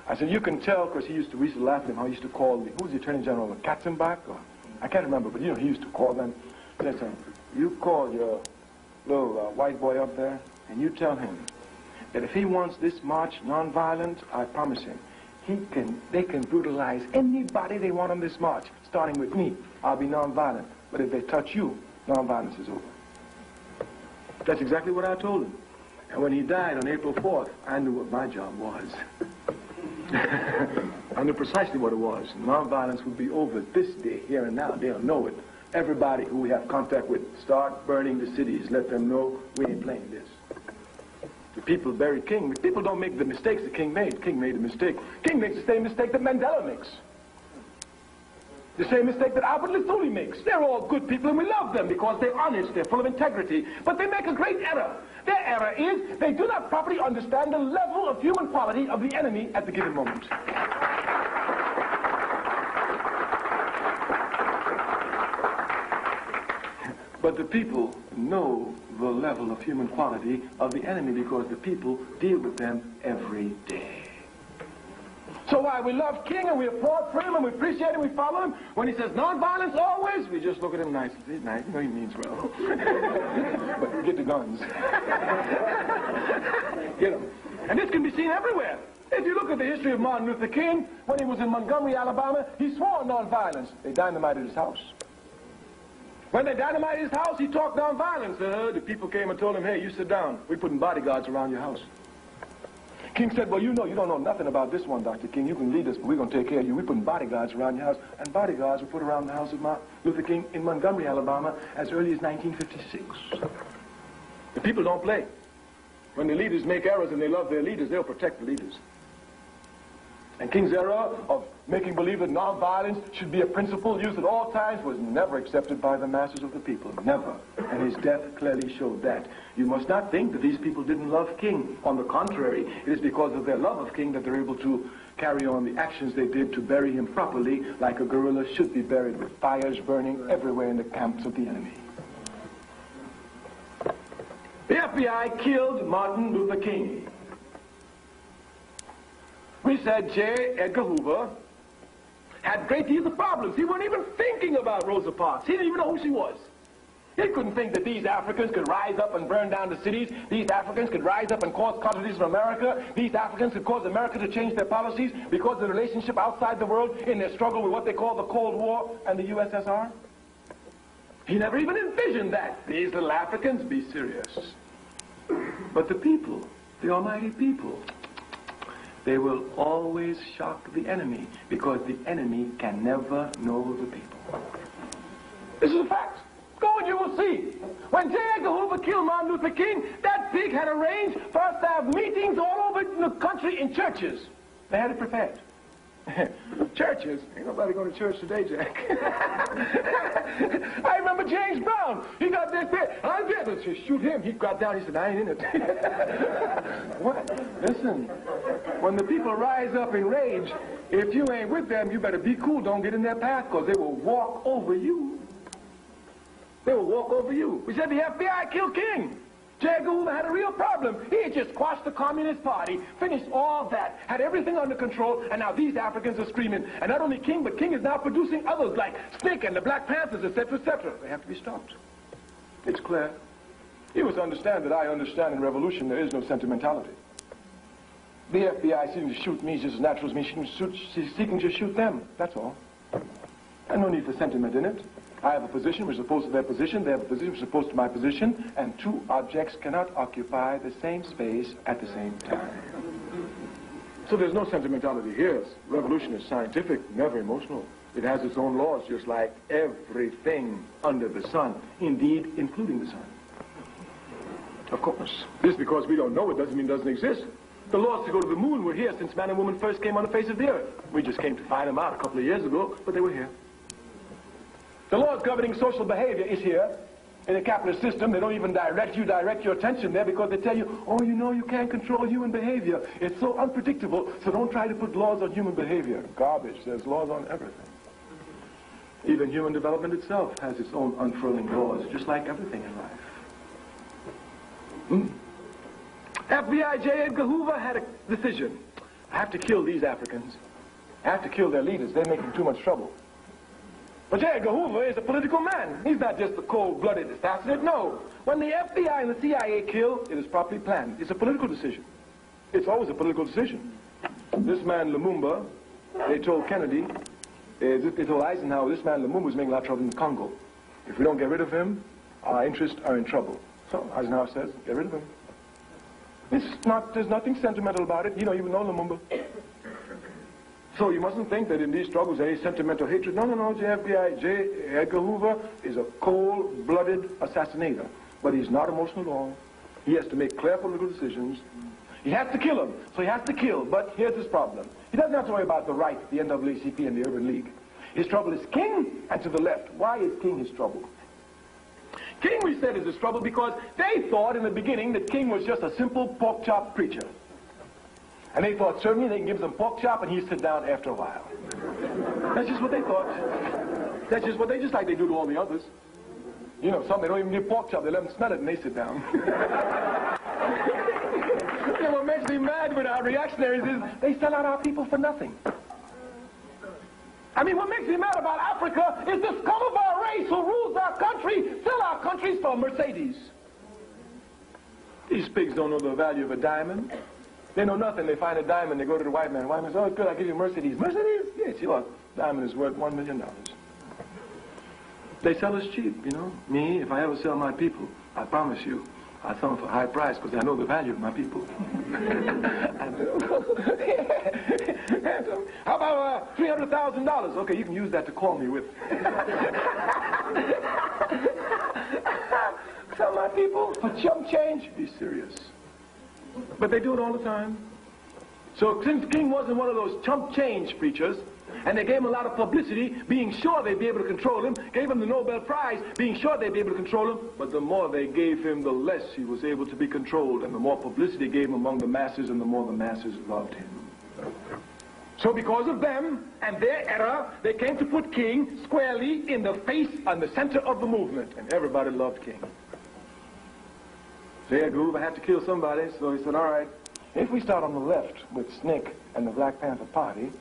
I said, "You can tell," because we used to laugh at him, how he used to call who was the Attorney General, Katzenbach? Or, I can't remember, but you know, he used to call them. He said, "You call your little white boy up there, and you tell him that if he wants this march nonviolent, I promise him, they can brutalize anybody they want on this march, starting with me. I'll be nonviolent. But if they touch you, nonviolence is over." That's exactly what I told him. And when he died on April 4th, I knew what my job was. I knew precisely what it was. Nonviolence would be over this day, here and now. They'll know it. Everybody who we have contact with, start burning the cities. Let them know we ain't playing this. The people bury King. People don't make the mistakes that King made. King made a mistake. King makes the same mistake that Mandela makes. The same mistake that Albert Lithuli makes. They're all good people and we love them because they're honest, they're full of integrity. But they make a great error. Their error is they do not properly understand the level of human quality of the enemy at the given moment. But the people know the level of human quality of the enemy because the people deal with them every day. So while we love King and we applaud for him and we appreciate him, we follow him, when he says nonviolence always, we just look at him nicely. He's nice, you know he means well. But get the guns. Get them. And this can be seen everywhere. If you look at the history of Martin Luther King, when he was in Montgomery, Alabama, he swore nonviolence. They dynamited his house. When they dynamited his house, he talked nonviolence. The people came and told him, "Hey, you sit down. We're putting bodyguards around your house." King said, "Well, you know, you don't know nothing about this one, Dr. King. You can lead us, but we're going to take care of you. We're putting bodyguards around your house." And bodyguards were put around the house of Martin Luther King in Montgomery, Alabama, as early as 1956. The people don't play. When the leaders make errors and they love their leaders, they'll protect the leaders. And King's era of making believe that nonviolence should be a principle used at all times was never accepted by the masses of the people. Never. And his death clearly showed that. You must not think that these people didn't love King. On the contrary, it is because of their love of King that they're able to carry on the actions they did to bury him properly, like a guerrilla should be buried, with fires burning everywhere in the camps of the enemy. The FBI killed Martin Luther King. We said J. Edgar Hoover had great deals of problems. He wasn't even thinking about Rosa Parks. He didn't even know who she was. He couldn't think that these Africans could rise up and burn down the cities. These Africans could rise up and cause casualties in America. These Africans could cause America to change their policies because of the relationship outside the world in their struggle with what they call the Cold War and the USSR. He never even envisioned that. These little Africans, be serious. But the people, the almighty people, they will always shock the enemy because the enemy can never know the people. This is a fact. Go and you will see. When J. Edgar Hoover killed Martin Luther King, that pig had arranged for us to have meetings all over the country in churches. They had it prepared. Churches? Ain't nobody going to church today, Jack. I remember James Brown. He got this there. I'm there to shoot him. He got down. He said, I ain't in it. What? Listen, when the people rise up in rage, if you ain't with them, you better be cool. Don't get in their path because they will walk over you. They will walk over you. We said the FBI killed King. J. Edgar Hoover had a real problem. He had just quashed the Communist Party, finished all that, had everything under control, and now these Africans are screaming. And not only King, but King is now producing others like Snake and the Black Panthers, etc., etc. They have to be stopped. It's clear. You must understand that I understand in revolution there is no sentimentality. The FBI seeking to shoot me is just as natural as me seeking to shoot them. That's all. And no need for sentiment in it. I have a position which is opposed to their position, they have a position which is opposed to my position, and two objects cannot occupy the same space at the same time. So there's no sentimentality here. Revolution is scientific, never emotional. It has its own laws, just like everything under the sun, indeed, including the sun. Of course. Just because we don't know it doesn't mean it doesn't exist. The laws to go to the moon were here since man and woman first came on the face of the earth. We just came to find them out a couple of years ago, but they were here. The laws governing social behavior is here. In a capitalist system, they don't even direct your attention there because they tell you, oh, you know, you can't control human behavior. It's so unpredictable, so don't try to put laws on human behavior. Garbage. There's laws on everything. Even human development itself has its own unfurling laws, just like everything in life. FBI J. Edgar Hoover had a decision. I have to kill these Africans. I have to kill their leaders. They're making too much trouble. But J. Edgar Hoover is a political man. He's not just a cold-blooded assassinate. No. When the FBI and the CIA kill, it is properly planned. It's a political decision. It's always a political decision. This man, Lumumba, they told Kennedy, they told Eisenhower, this man, Lumumba, is making a lot of trouble in the Congo. If we don't get rid of him, our interests are in trouble. So Eisenhower says, get rid of him. There's nothing sentimental about it. You don't even know Lumumba. So you mustn't think that in these struggles there is sentimental hatred. No, no, no. FBI J. Edgar Hoover is a cold-blooded assassinator. But he's not emotional at all. He has to make clear political decisions. He has to kill him, so he has to kill. But here's his problem. He doesn't have to worry about the right, the NAACP, and the Urban League. His trouble is King and to the left. Why is King his trouble? King, we said, is his trouble because they thought in the beginning that King was just a simple pork chop preacher. And they thought certainly they can give them pork chop and he'd sit down after a while. That's just what they thought. That's just what just like they do to all the others. You know, some they don't even give pork chop, they let them smell it and they sit down. You know, what makes me mad with our reactionaries is they sell out our people for nothing. I mean, what makes me mad about Africa is the scum of our race who rules our country sell our countries for Mercedes. These pigs don't know the value of a diamond. They know nothing. They find a diamond. They go to the white man. The white man says, oh, it's good. I'll give you a Mercedes. Mercedes? Yes, you look. Diamond is worth $1 million. They sell us cheap, you know. Me, if I ever sell my people, I promise you, I sell them for a high price because I know the value of my people. How about $300,000? Okay, you can use that to call me with. Sell my people for chump change? Be serious. But they do it all the time. So since King wasn't one of those chump change preachers, and they gave him a lot of publicity, being sure they'd be able to control him, gave him the Nobel Prize, being sure they'd be able to control him, but the more they gave him, the less he was able to be controlled, and the more publicity gave him among the masses, and the more the masses loved him. So because of them and their error, they came to put King squarely in the face and the center of the movement, and everybody loved King. J. Edgar Hoover had to kill somebody, so he said, all right, if we start on the left with SNCC and the Black Panther Party,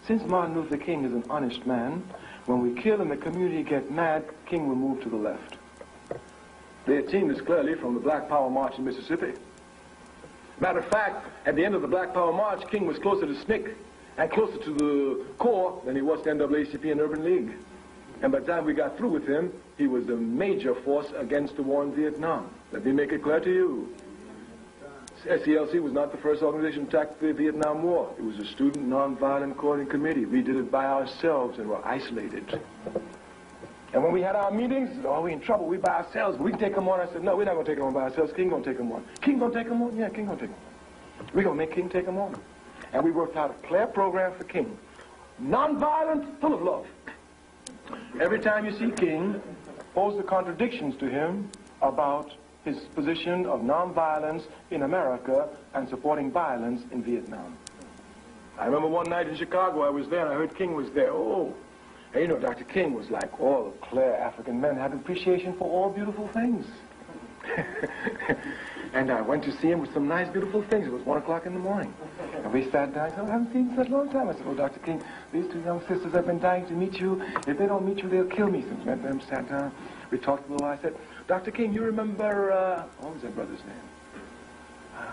since Martin Luther King is an honest man, when we kill and the community get mad, King will move to the left. They had seen this clearly from the Black Power March in Mississippi. Matter of fact, at the end of the Black Power March, King was closer to SNCC and closer to the core than he was to NAACP and Urban League. And by the time we got through with him, he was a major force against the war in Vietnam. Let me make it clear to you. SCLC was not the first organization to attack the Vietnam War. It was a Student Nonviolent Coordinating Committee. We did it by ourselves and were isolated. And when we had our meetings, oh, we in trouble, we by ourselves. We can take them on. I said, no, we're not going to take them on by ourselves. King going to take them on. King going to take them on? Yeah, King going to take them on. We're going to make King take them on. And we worked out a clear program for King. Nonviolent, full of love. Every time you see King, pose the contradictions to him about his position of nonviolence in America and supporting violence in Vietnam. I remember one night in Chicago, I was there and I heard King was there. Oh, and you know, Dr. King was like all clear African men have appreciation for all beautiful things. And I went to see him with some nice, beautiful things. It was 1 o'clock in the morning. And we sat down. I said, I haven't seen you in such a long time. I said, oh, Dr. King, these two young sisters have been dying to meet you. If they don't meet you, they'll kill me. So we went there and sat down. We talked a little while. I said, Dr. King, you remember, what was that brother's name?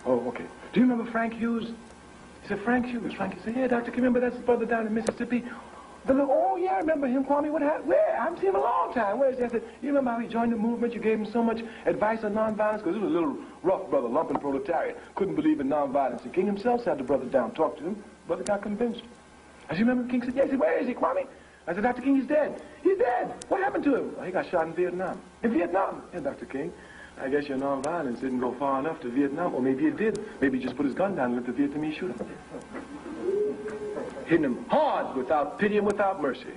Oh, okay. Do you remember Frank Hughes? He said, Frank Hughes. Frank, he said, yeah, Dr. King, remember that's his brother down in Mississippi? Oh, yeah, I remember him, Kwame. What happened? Where? I haven't seen him in a long time. Where is he? I said, you remember how he joined the movement? You gave him so much advice on nonviolence? Because he was a little rough brother, lumping proletariat. Couldn't believe in nonviolence. And King himself sat the brother down, talked to him. Brother got convinced. I said, you remember King said, yeah. He said, where is he, Kwame? I said, Dr. King, he's dead. He's dead. What happened to him? Well, he got shot in Vietnam. In Vietnam? Yeah, Dr. King. I guess your nonviolence didn't go far enough to Vietnam. Or maybe it did. Maybe he just put his gun down and let the Vietnamese shoot him. Hitting him hard, without pity and without mercy.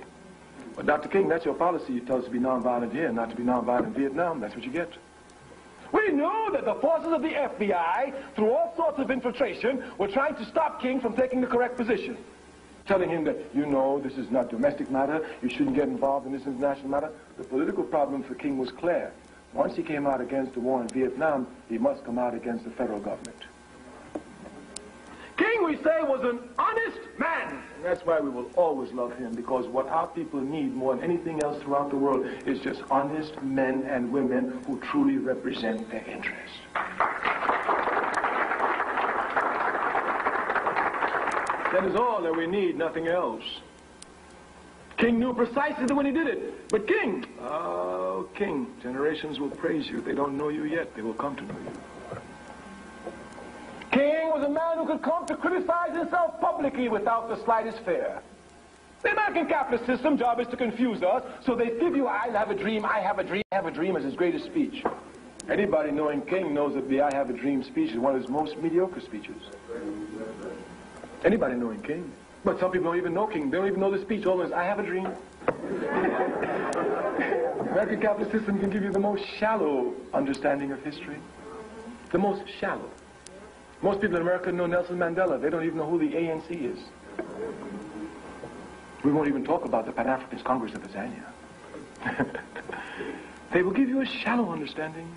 But Dr. King, that's your policy. You tell us to be nonviolent here, not to be nonviolent in Vietnam. That's what you get. We knew that the forces of the FBI, through all sorts of infiltration, were trying to stop King from taking the correct position. Telling him that, you know, this is not domestic matter. You shouldn't get involved in this international matter. The political problem for King was clear. Once he came out against the war in Vietnam, he must come out against the federal government. King, we say, was an honest man. And that's why we will always love him, because what our people need more than anything else throughout the world is just honest men and women who truly represent their interests. That is all that we need, nothing else. King knew precisely when he did it. But King, oh, King, generations will praise you. They don't know you yet. They will come to know you. King was a man who could come to criticize himself publicly without the slightest fear. The American capitalist system job is to confuse us, so they give you I have a dream, I have a dream, I have a dream as his greatest speech. Anybody knowing King knows that the I have a dream speech is one of his most mediocre speeches. Anybody knowing King. But some people don't even know King. They don't even know the speech. All is I have a dream. The American capitalist system can give you the most shallow understanding of history. The most shallow. Most people in America know Nelson Mandela. They don't even know who the ANC is. We won't even talk about the Pan-Africanist Congress of Tanzania. They will give you a shallow understanding.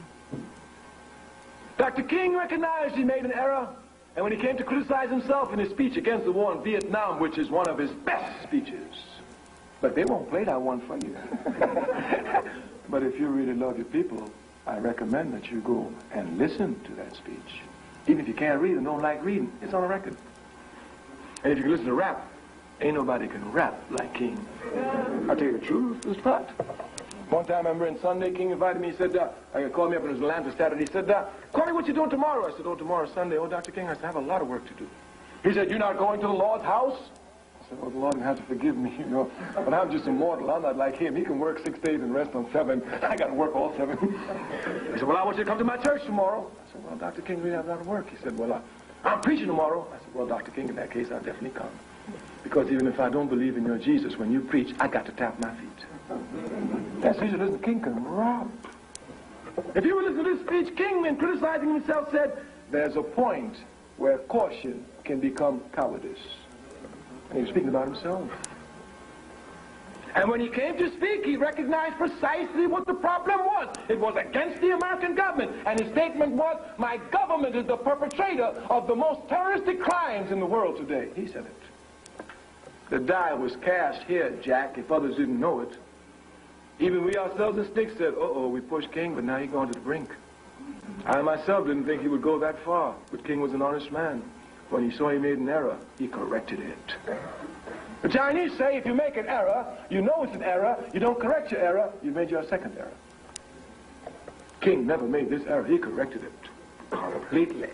Dr. King recognized he made an error, and when he came to criticize himself in his speech against the war in Vietnam, which is one of his best speeches, but they won't play that one for you. But if you really love your people, I recommend that you go and listen to that speech. Even if you can't read and don't like reading, it's on a record. And if you can listen to rap, ain't nobody can rap like King. I'll tell you the truth, it's fact. One time I remember in Sunday, King invited me, he said, called me up in Atlanta Saturday, he said, Kwame, what you doing tomorrow? I said, oh, tomorrow's Sunday. Oh, Dr. King, I said, I have a lot of work to do. He said, you're not going to the Lord's house? I said, oh, the Lord has to forgive me, you know. But I'm just a mortal. I'm not like him. He can work 6 days and rest on 7. I got to work all 7. He said, well, I want you to come to my church tomorrow. I said, well, Dr. King, we have a lot of work. He said, well, I'm preaching tomorrow. I said, well, Dr. King, in that case, I'll definitely come. Because even if I don't believe in your Jesus, when you preach, I got to tap my feet. That's easy. Listen, King can rob. If you were listening to this speech, King, in criticizing himself, said, there's a point where caution can become cowardice. And he was speaking about himself. And when he came to speak, he recognized precisely what the problem was. It was against the American government. And his statement was, my government is the perpetrator of the most terroristic crimes in the world today. He said it. The die was cast here, Jack, if others didn't know it. Even we ourselves in Sticks said, uh-oh, we pushed King, but now he's gone to the brink. I myself didn't think he would go that far, but King was an honest man. When he saw he made an error, he corrected it. The Chinese say if you make an error, you know it's an error, you don't correct your error, you made your second error. King never made this error, he corrected it completely.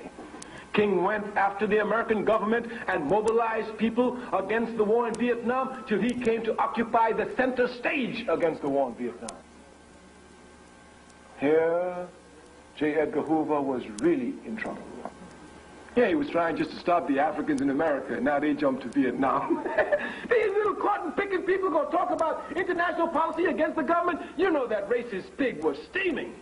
King went after the American government and mobilized people against the war in Vietnam till he came to occupy the center stage against the war in Vietnam. Here, J. Edgar Hoover was really in trouble. Yeah, he was trying just to stop the Africans in America, and now they jumped to Vietnam. These little cotton-picking people going to talk about international policy against the government. You know that racist pig was steaming.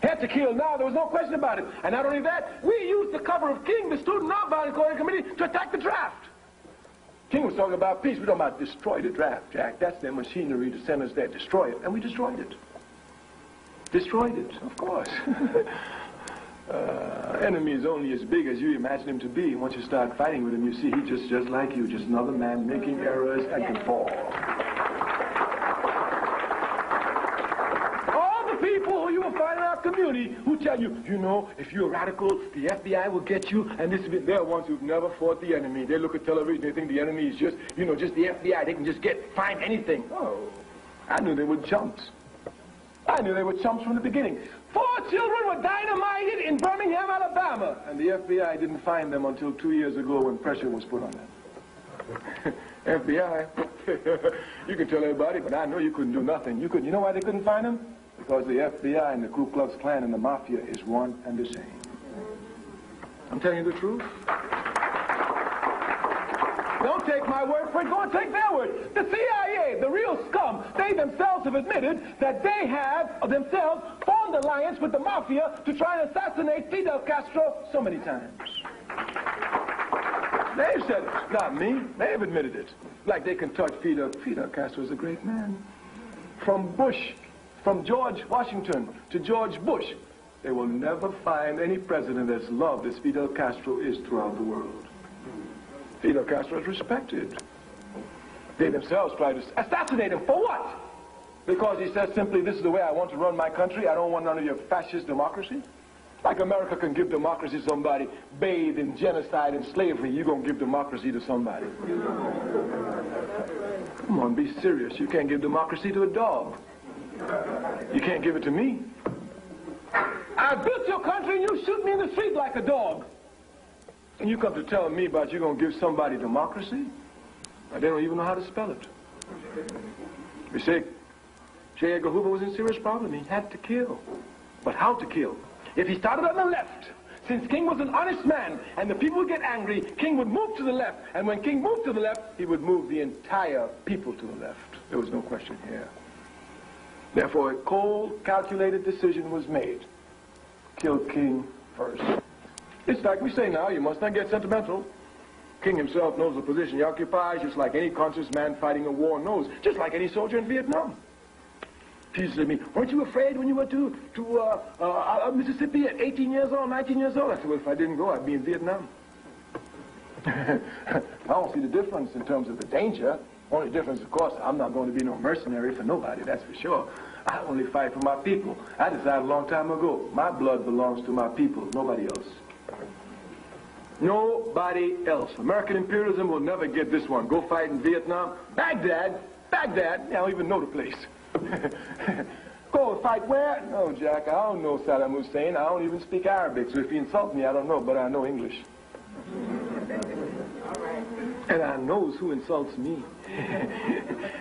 Had to kill now, there was no question about it. And not only that, we used the cover of King, the Student Nonviolent Coalition Committee, to attack the draft. King was talking about peace. We're talking about destroy the draft, Jack. That's their machinery to send us there, destroy it. And we destroyed it. Destroyed it, of course. Enemy is only as big as you imagine him to be. Once you start fighting with him, you see he's just like you, just another man making errors and can fall. All the people who you will find in our community who tell you, you know, if you're radical, the FBI will get you, and they're ones who've never fought the enemy. They look at television, they think the enemy is just, you know, just the FBI. They can just find anything. Oh, I knew they were chumps. I knew they were chumps from the beginning. 4 children were dynamited in Birmingham, Alabama, and the FBI didn't find them until 2 years ago when pressure was put on them. FBI, you can tell everybody, but I know you couldn't do nothing. You know why they couldn't find them? Because the FBI and the Ku Klux Klan and the Mafia is one and the same. I'm telling you the truth. Don't take my word for it, go and take their word. The CIA, the real scum, they themselves have admitted that they have themselves formed an alliance with the Mafia to try and assassinate Fidel Castro so many times. They've said it, not me. They've admitted it. Like they can touch Fidel. Fidel Castro is a great man. From George Washington to George Bush, they will never find any president as loved as Fidel Castro is throughout the world. Fidel Castro is respected. They themselves tried to assassinate him. For what? Because he says simply, this is the way I want to run my country. I don't want none of your fascist democracy. Like America can give democracy to somebody bathed in genocide and slavery, you're going to give democracy to somebody. Come on, be serious. You can't give democracy to a dog. You can't give it to me. I built your country and you shoot me in the street like a dog. And you come to tell me about you're going to give somebody democracy? They don't even know how to spell it. We say J. Edgar Hoover was in serious problem. He had to kill. But how to kill? If he started on the left, since King was an honest man and the people would get angry, King would move to the left. And when King moved to the left, he would move the entire people to the left. There was no question here. Therefore, a cold, calculated decision was made. Kill King first. It's like we say now, you must not get sentimental. King himself knows the position he occupies, just like any conscious man fighting a war knows, just like any soldier in Vietnam. He said to me, weren't you afraid when you went to Mississippi at 18 years old, 19 years old? I said, well, if I didn't go, I'd be in Vietnam. I don't see the difference in terms of the danger. Only difference, of course, I'm not going to be no mercenary for nobody, that's for sure. I only fight for my people. I decided a long time ago, my blood belongs to my people, nobody else. Nobody else. American imperialism will never get this one. Go fight in Vietnam. Baghdad, I don't even know the place. Go fight where? No, Jack, I don't know Saddam Hussein. I don't even speak Arabic, so if you insult me, I don't know, but I know English. All right. And I knows who insults me.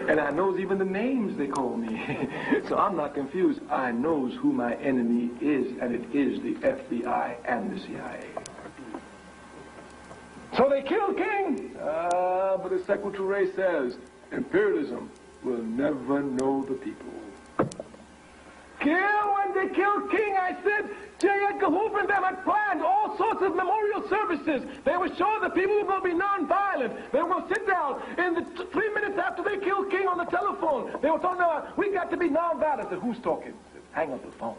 And I knows even the names they call me. So I'm not confused. I knows who my enemy is, and it is the FBI and the CIA. So they killed King. But as Secretary Ture says, imperialism will never know the people. When they killed King, I said, J. Edgar Hoover and them had planned all sorts of memorial services. They were sure the people were going to be nonviolent. They were going to sit down in the 3 minutes after they killed King on the telephone. They were talking about, we got to be nonviolent. I said, who's talking? I said, hang up the phone.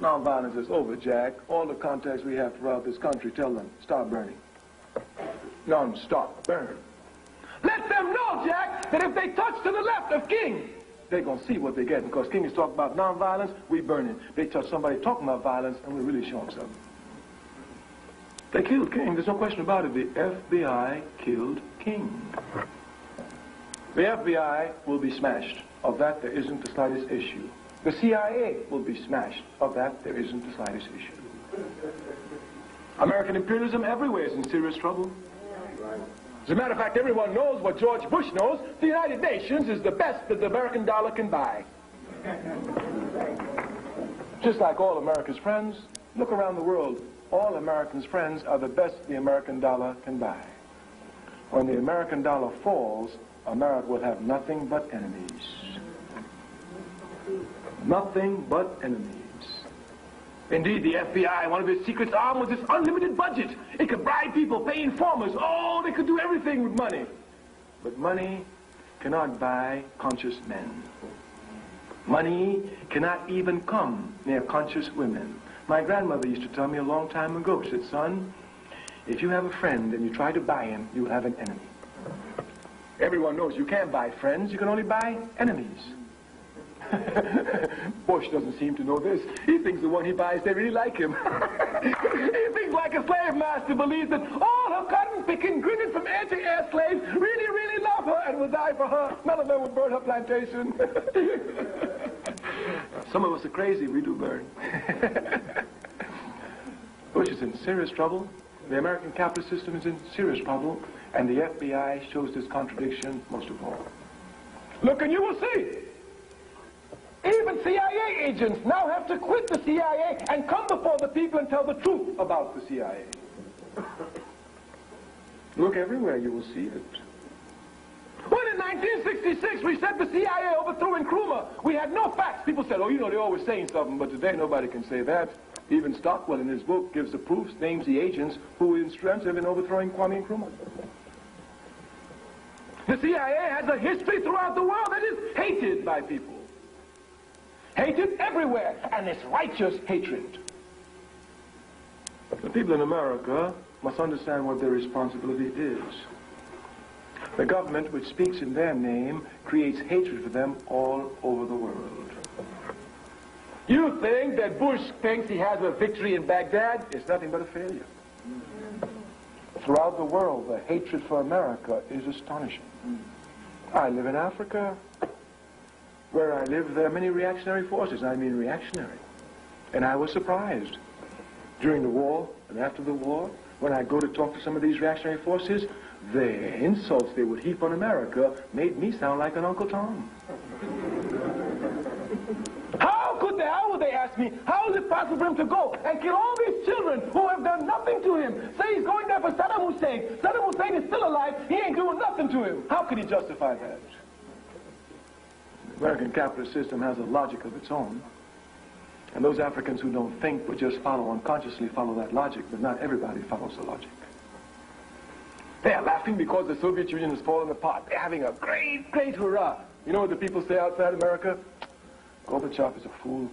Nonviolence is over, Jack. All the contacts we have throughout this country, tell them, start burning. Non-stop burn. Let them know, Jack, that if they touch to the left of King, they're going to see what they're getting, because King is talking about nonviolence, we burn it. They touch somebody talking about violence, and we really show them something. They killed King. There's no question about it. The FBI killed King. The FBI will be smashed. Of that, there isn't the slightest issue. The CIA will be smashed. Of that, there isn't the slightest issue. American imperialism everywhere is in serious trouble. As a matter of fact, everyone knows what George Bush knows. The United Nations is the best that the American dollar can buy. Just like all America's friends, look around the world. All Americans' friends are the best the American dollar can buy. When the American dollar falls, America will have nothing but enemies. Nothing but enemies. Indeed, the FBI, one of its secrets arm was this unlimited budget. It could bribe people, pay informers. Oh, they could do everything with money. But money cannot buy conscious men. Money cannot even come near conscious women. My grandmother used to tell me a long time ago, she said, son, if you have a friend and you try to buy him, you'll have an enemy. Everyone knows you can't buy friends, you can only buy enemies. Bush doesn't seem to know this. He thinks the one he buys, they really like him. He thinks like a slave master believes that all her cotton-picking, grinning from ear to ear slaves really, really love her and will die for her. None of them will burn her plantation. Some of us are crazy, we do burn. Bush is in serious trouble. The American capitalist system is in serious trouble, and the FBI shows this contradiction most of all. Look, and you will see. Even CIA agents now have to quit the CIA and come before the people and tell the truth about the CIA. Look everywhere, you will see it. When in 1966 we said the CIA overthrew Nkrumah, we had no facts. People said, oh, you know, they're always saying something, but today nobody can say that. Even Stokely in his book gives the proofs, names the agents who in strength have been overthrowing Kwame Nkrumah. The CIA has a history throughout the world that is hated by people. Hated everywhere, and it's righteous hatred. The people in America must understand what their responsibility is. The government which speaks in their name creates hatred for them all over the world. You think that Bush thinks he has a victory in Baghdad? It's nothing but a failure. Throughout the world, the hatred for America is astonishing. I live in Africa. Where I live, there are many reactionary forces. I mean reactionary. And I was surprised. During the war and after the war, when I go to talk to some of these reactionary forces, the insults they would heap on America made me sound like an Uncle Tom. How would they ask me, how is it possible for him to go and kill all these children who have done nothing to him? Say he's going there for Saddam Hussein. Saddam Hussein is still alive. He ain't doing nothing to him. How could he justify that? The American capitalist system has a logic of its own. And those Africans who don't think but just follow unconsciously follow that logic, but not everybody follows the logic. They are laughing because the Soviet Union has fallen apart. They're having a great, great hurrah. You know what the people say outside America? Gorbachev is a fool.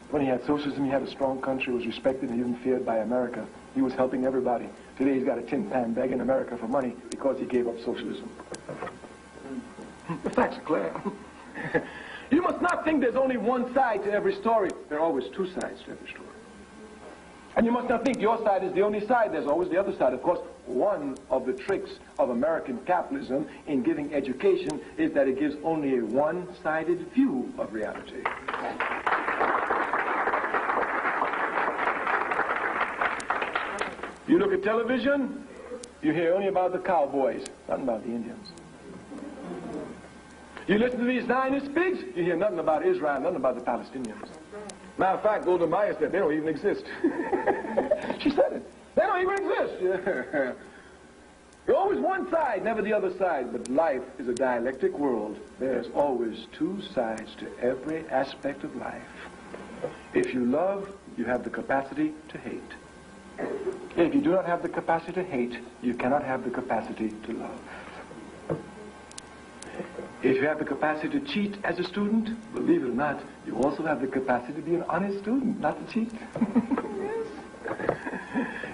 When he had socialism, he had a strong country, was respected and even feared by America. He was helping everybody. Today he's got a tin pan begging America for money because he gave up socialism. The facts are clear. You must not think there's only one side to every story. There are always two sides to every story. And you must not think your side is the only side. There's always the other side. Of course, one of the tricks of American capitalism in giving education is that it gives only a one-sided view of reality. You look at television, You hear only about the cowboys, nothing about the Indians. You listen to these Zionist pigs, you hear nothing about Israel, nothing about the Palestinians. Matter of fact, Golda Meir said they don't even exist. She said it. They don't even exist. Yeah. There's always one side, never the other side. But life is a dialectic world. There's always two sides to every aspect of life. If you love, you have the capacity to hate. If you do not have the capacity to hate, you cannot have the capacity to love. If you have the capacity to cheat as a student, believe it or not, you also have the capacity to be an honest student, not to cheat. Yes.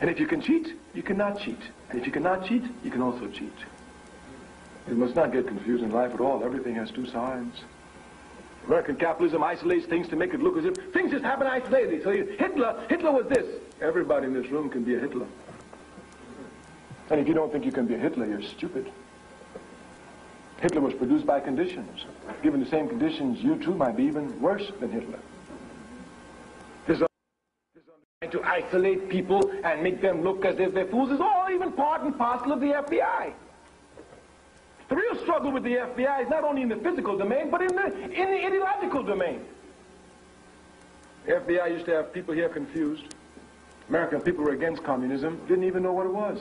And if you can cheat, you cannot cheat. And if you cannot cheat, you can also cheat. You must not get confused in life at all. Everything has two sides. American capitalism isolates things to make it look as if things just happen isolated. So Hitler was this. Everybody in this room can be a Hitler. And if you don't think you can be a Hitler, you're stupid. Hitler was produced by conditions. Given the same conditions, you too might be even worse than Hitler. Trying to isolate people and make them look as if they're fools is all even part and parcel of the FBI. The real struggle with the FBI is not only in the physical domain, but in the ideological domain. The FBI used to have people here confused. American people were against communism, didn't even know what it was.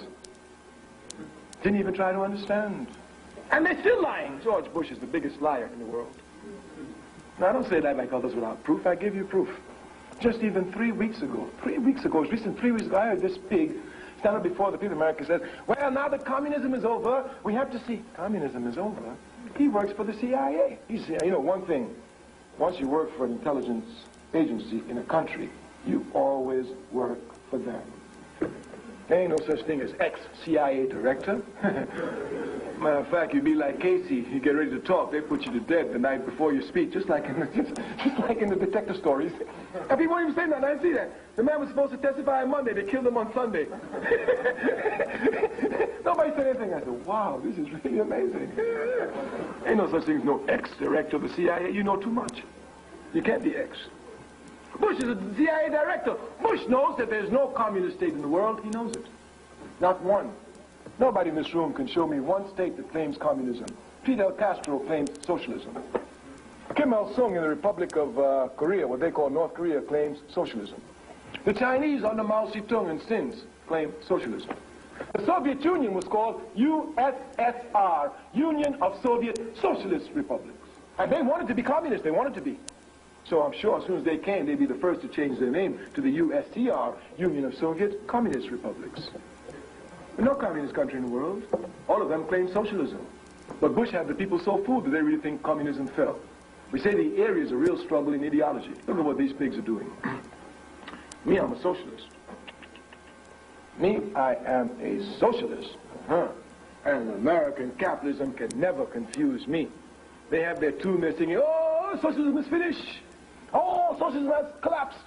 Didn't even try to understand. And they're still lying. George Bush is the biggest liar in the world. Now, I don't say that like others without proof. I give you proof. Just even 3 weeks ago, it was recent 3 weeks ago, I heard this pig stand up before the people of America and said, well, now that communism is over, we have to see. Communism is over. He works for the CIA. He said, you know, one thing, once you work for an intelligence agency in a country, you always work for them. There ain't no such thing as ex-CIA director. Matter of fact, you'd be like Casey. You get ready to talk, they put you to death the night before you speak, just like in the detective stories. And people won't even say nothing. I see that. The man was supposed to testify on Monday. They killed him on Sunday. Nobody said anything. I said, wow, this is really amazing. Ain't no such thing as no ex-director of the CIA. You know too much. You can't be ex. Bush is a CIA director. Bush knows that there's no communist state in the world. He knows it. Not one. Nobody in this room can show me one state that claims communism. Fidel Castro claims socialism. Kim Il-sung in the Republic of Korea, what they call North Korea, claims socialism. The Chinese under Mao Zedong and since claim socialism. The Soviet Union was called USSR, Union of Soviet Socialist Republics. And they wanted to be communist. They wanted to be. So I'm sure as soon as they came, they'd be the first to change their name to the USSR, Union of Soviet Communist Republics. But no communist country in the world. All of them claim socialism. But Bush had the people so fooled that they really think communism fell. We say the area is a real struggle in ideology. Look at what these pigs are doing. Me, I'm a socialist. Me, I am a socialist. And American capitalism can never confuse me. They have their tune, they're singing, oh, socialism is finished. Oh, socialism has collapsed.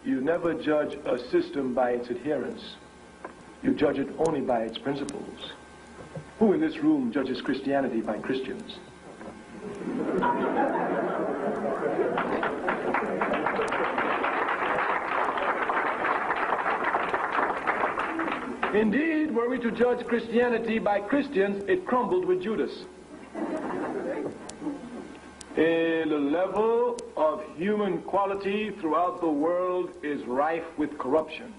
You never judge a system by its adherents. You judge it only by its principles. Who in this room judges Christianity by Christians? Indeed, were we to judge Christianity by Christians, it crumbled with Judas. The level of human quality throughout the world is rife with corruption.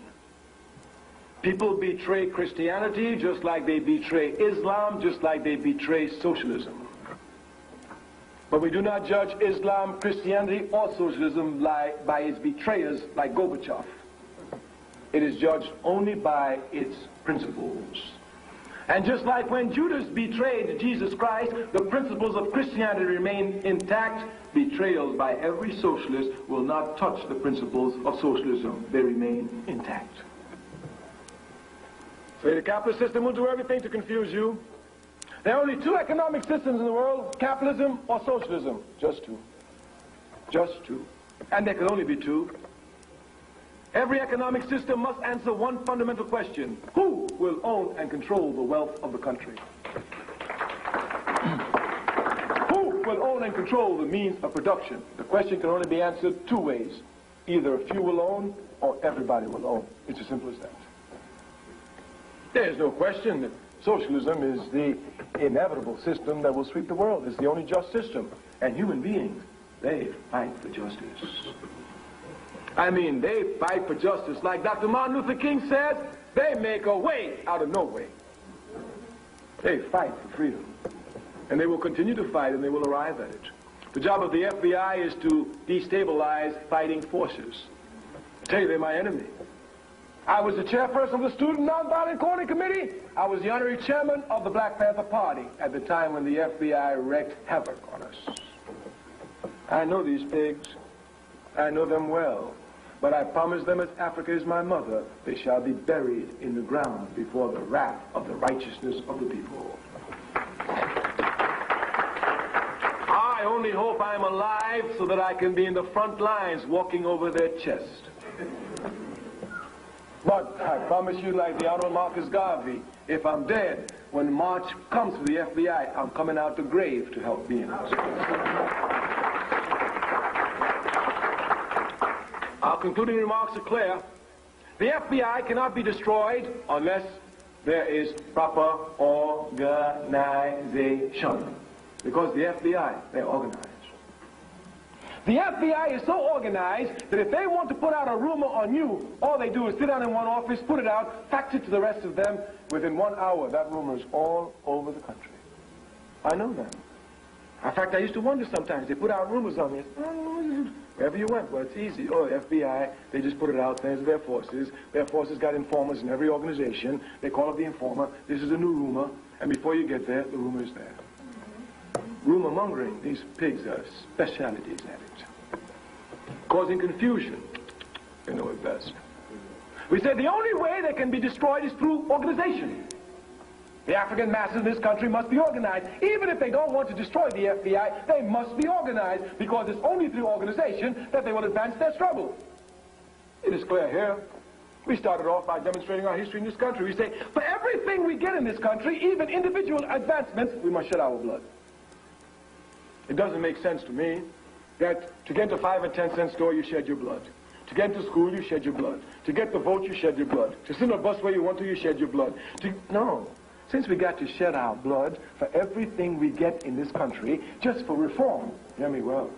People betray Christianity just like they betray Islam, just like they betray socialism. But we do not judge Islam, Christianity, or socialism by its betrayers like Gorbachev. It is judged only by its principles. And just like when Judas betrayed Jesus Christ, the principles of Christianity remain intact. Betrayals by every socialist will not touch the principles of socialism. They remain intact. So the capitalist system will do everything to confuse you. There are only two economic systems in the world, capitalism or socialism. Just two. Just two. And there can only be two. Every economic system must answer one fundamental question. Who will own and control the wealth of the country? Who will own and control the means of production? The question can only be answered two ways. Either a few will own or everybody will own. It's as simple as that. There's no question that socialism is the inevitable system that will sweep the world. It's the only just system. And human beings, they fight for justice. I mean, they fight for justice. Like Dr. Martin Luther King said, they make a way out of no way. They fight for freedom. And they will continue to fight, and they will arrive at it. The job of the FBI is to destabilize fighting forces. I tell you, they're my enemy. I was the chairperson of the Student Nonviolent Coordinating Committee. I was the honorary chairman of the Black Panther Party at the time when the FBI wreaked havoc on us. I know these pigs. I know them well. But I promise them, as Africa is my mother, they shall be buried in the ground before the wrath of the righteousness of the people. I only hope I'm alive so that I can be in the front lines walking over their chest. But I promise you, like the Honorable Marcus Garvey, if I'm dead, when March comes for the FBI, I'm coming out the grave to help me in it. Our concluding remarks are clear. The FBI cannot be destroyed unless there is proper organization. Because the FBI, they're organized. The FBI is so organized that if they want to put out a rumor on you, all they do is sit down in one office, put it out, fax it to the rest of them. Within 1 hour, that rumor is all over the country. I know that. In fact, I used to wonder sometimes. They put out rumors on me. Wherever you went, well, it's easy. Oh, FBI, they just put it out there to their forces. Their forces got informers in every organization. They call up the informer. This is a new rumor. And before you get there, the rumor is there. Rumor mongering, these pigs are specialities at it. Causing confusion, they know it best. We said the only way they can be destroyed is through organization. The African masses in this country must be organized. Even if they don't want to destroy the FBI, they must be organized, because it's only through organization that they will advance their struggle. It is clear here. We started off by demonstrating our history in this country. We say, for everything we get in this country, even individual advancements, we must shed our blood. It doesn't make sense to me that to get into a 5 and 10 cent store, you shed your blood. To get into school, you shed your blood. To get the vote, you shed your blood. To sit on a bus where you want to, you shed your blood. No. Since we got to shed our blood for everything we get in this country, just for reform, hear me well.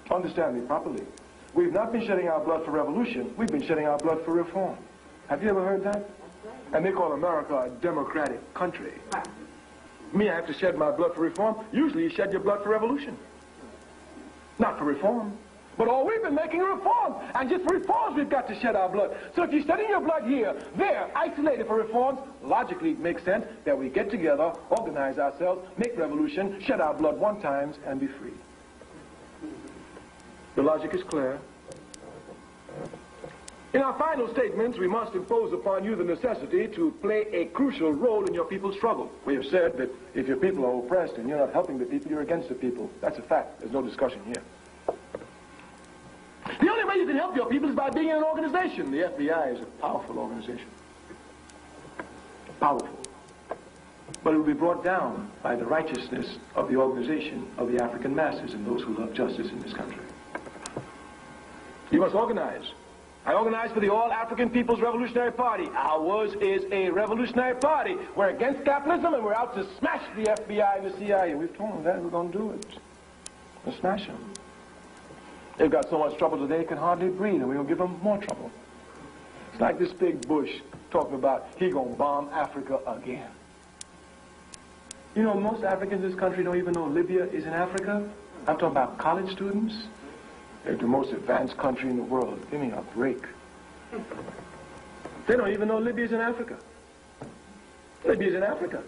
Understand me properly. We've not been shedding our blood for revolution. We've been shedding our blood for reform. Have you ever heard that? And they call America a democratic country. Me, I have to shed my blood for reform. Usually you shed your blood for revolution. Not for reform. But all we've been making reforms. And just for reforms we've got to shed our blood. So if you're shedding your blood here, there, isolated for reforms, logically it makes sense that we get together, organize ourselves, make revolution, shed our blood one time, and be free. The logic is clear. In our final statements, we must impose upon you the necessity to play a crucial role in your people's struggle. We have said that if your people are oppressed and you're not helping the people, you're against the people. That's a fact. There's no discussion here. The only way you can help your people is by being in an organization. The FBI is a powerful organization. Powerful. But it will be brought down by the righteousness of the organization of the African masses and those who love justice in this country. You must organize. I organize for the All-African People's Revolutionary Party. Ours is a revolutionary party. We're against capitalism and we're out to smash the FBI and the CIA. We've told them that we're going to do it. We'll smash them. They've got so much trouble today they can hardly breathe, and we'll give them more trouble. It's like this big Bush talking about he gonna bomb Africa again. You know, most Africans in this country don't even know Libya is in Africa. I'm talking about college students. They're the most advanced country in the world. Give me a break. They don't even know Libya's in Africa. Libya's in Africa.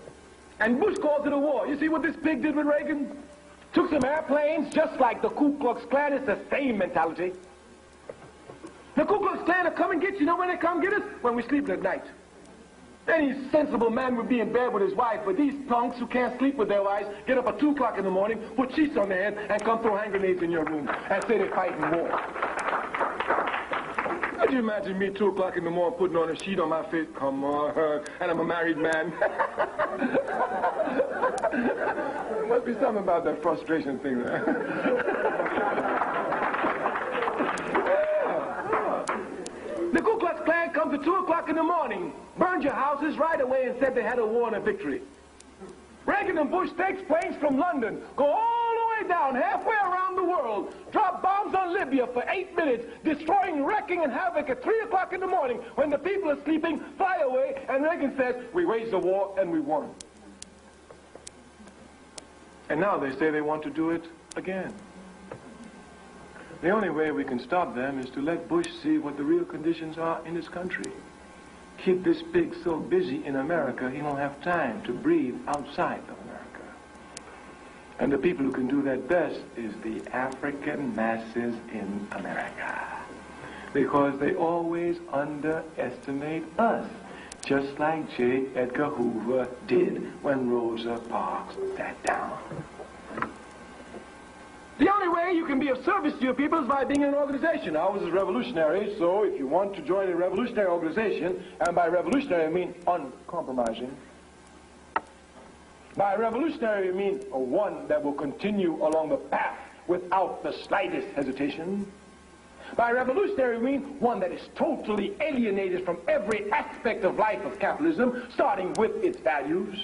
And Bush called it a war. You see what this pig did with Reagan? Took some airplanes, just like the Ku Klux Klan. It's the same mentality. The Ku Klux Klan will come and get you. You know when they come get us? When we're sleeping at night. Any sensible man would be in bed with his wife, but these punks who can't sleep with their wives get up at 2 o'clock in the morning, put sheets on their head, and come throw hand grenades in your room and say they're fighting war. Could you imagine me 2 o'clock in the morning putting on a sheet on my face? Come on, and I'm a married man. There must be something about that frustration thing there. The Ku Klux Klan comes at 2 o'clock o'clock in the morning, burned your houses right away and said they had a war and a victory. Reagan and Bush takes planes from London, go all the way down, halfway around the world, drop bombs on Libya for 8 minutes, destroying, wrecking, and havoc at 3 o'clock in the morning when the people are sleeping, fly away, and Reagan says, we waged the war and we won. And now they say they want to do it again. The only way we can stop them is to let Bush see what the real conditions are in his country. Keep this pig so busy in America, he won't have time to breathe outside of America. And the people who can do that best is the African masses in America. Because they always underestimate us, just like J. Edgar Hoover did when Rosa Parks sat down. The only way you can be of service to your people is by being in an organization. Ours is revolutionary, so if you want to join a revolutionary organization, and by revolutionary I mean uncompromising. By revolutionary I mean one that will continue along the path without the slightest hesitation. By revolutionary I mean one that is totally alienated from every aspect of life of capitalism, starting with its values.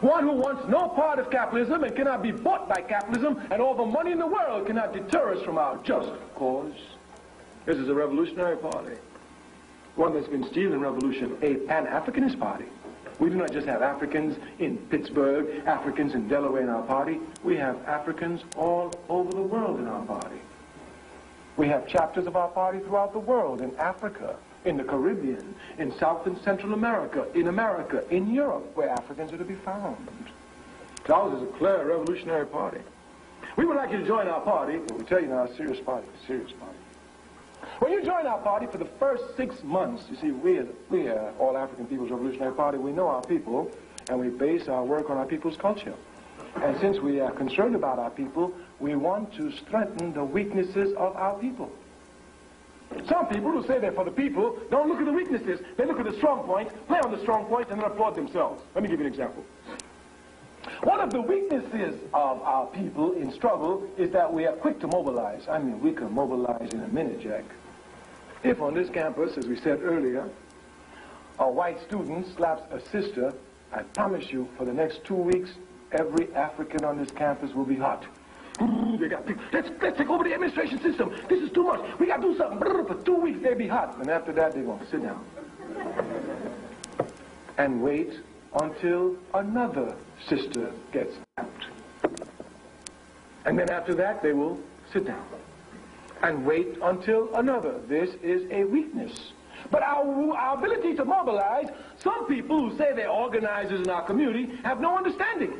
One who wants no part of capitalism and cannot be bought by capitalism, and all the money in the world cannot deter us from our just cause. This is a revolutionary party. One that's been stealing revolution, a Pan-Africanist party. We do not just have Africans in Pittsburgh, Africans in Delaware in our party. We have Africans all over the world in our party. We have chapters of our party throughout the world, in Africa, in the Caribbean, in South and Central America, in Europe, where Africans are to be found. So ours is a clear revolutionary party. We would like you to join our party, but we tell you now, a serious party, a serious party. When you join our party for the first 6 months, you see, we are All African People's Revolutionary Party, we know our people, and we base our work on our people's culture. And since we are concerned about our people, we want to strengthen the weaknesses of our people. Some people who say they're for the people don't look at the weaknesses. They look at the strong points, play on the strong points, and then applaud themselves. Let me give you an example. One of the weaknesses of our people in struggle is that we are quick to mobilize. I mean, we can mobilize in a minute, Jack. If on this campus, as we said earlier, a white student slaps a sister, I promise you, for the next 2 weeks, every African on this campus will be hot. Let's take over the administration system. This is too much. We got to do something. For 2 weeks, they'll be hot. And after that, they're going to sit down and wait until another sister gets slapped. And then after that, they will sit down and wait until another. This is a weakness. But our ability to mobilize, some people who say they're organizers in our community have no understanding.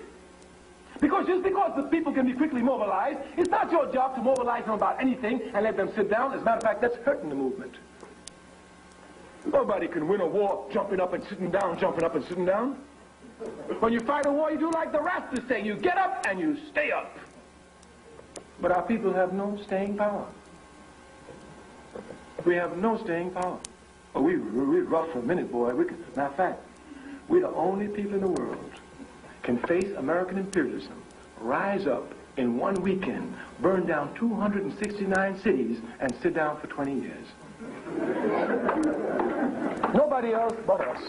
Because just because the people can be quickly mobilized, it's not your job to mobilize them about anything and let them sit down. As a matter of fact, that's hurting the movement. Nobody can win a war jumping up and sitting down, jumping up and sitting down. When you fight a war, you do like the Rastas say. You get up and you stay up. But our people have no staying power. We have no staying power. Oh, we're rough for a minute, boy. Matter of fact, we're the only people in the world can face American imperialism, rise up in 1 weekend, burn down 269 cities, and sit down for 20 years. Nobody else but us.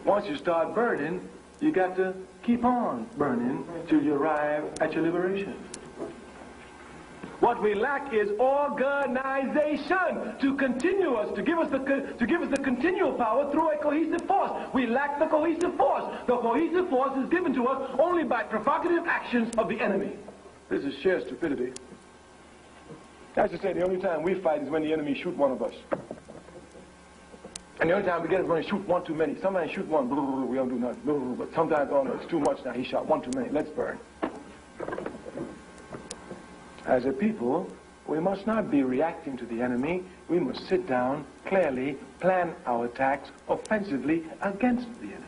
Once you start burning, you got to keep on burning till you arrive at your liberation. What we lack is organization to continue us, to give us the continual power through a cohesive force. We lack the cohesive force. The cohesive force is given to us only by provocative actions of the enemy. This is sheer stupidity. That's to say, the only time we fight is when the enemy shoot one of us. And the only time we get is when he shoot one too many. Sometimes shoot one, we don't do nothing. But sometimes, oh no, it's too much now. He shot one too many. Let's burn. As a people, we must not be reacting to the enemy. We must sit down, clearly plan our attacks offensively against the enemy.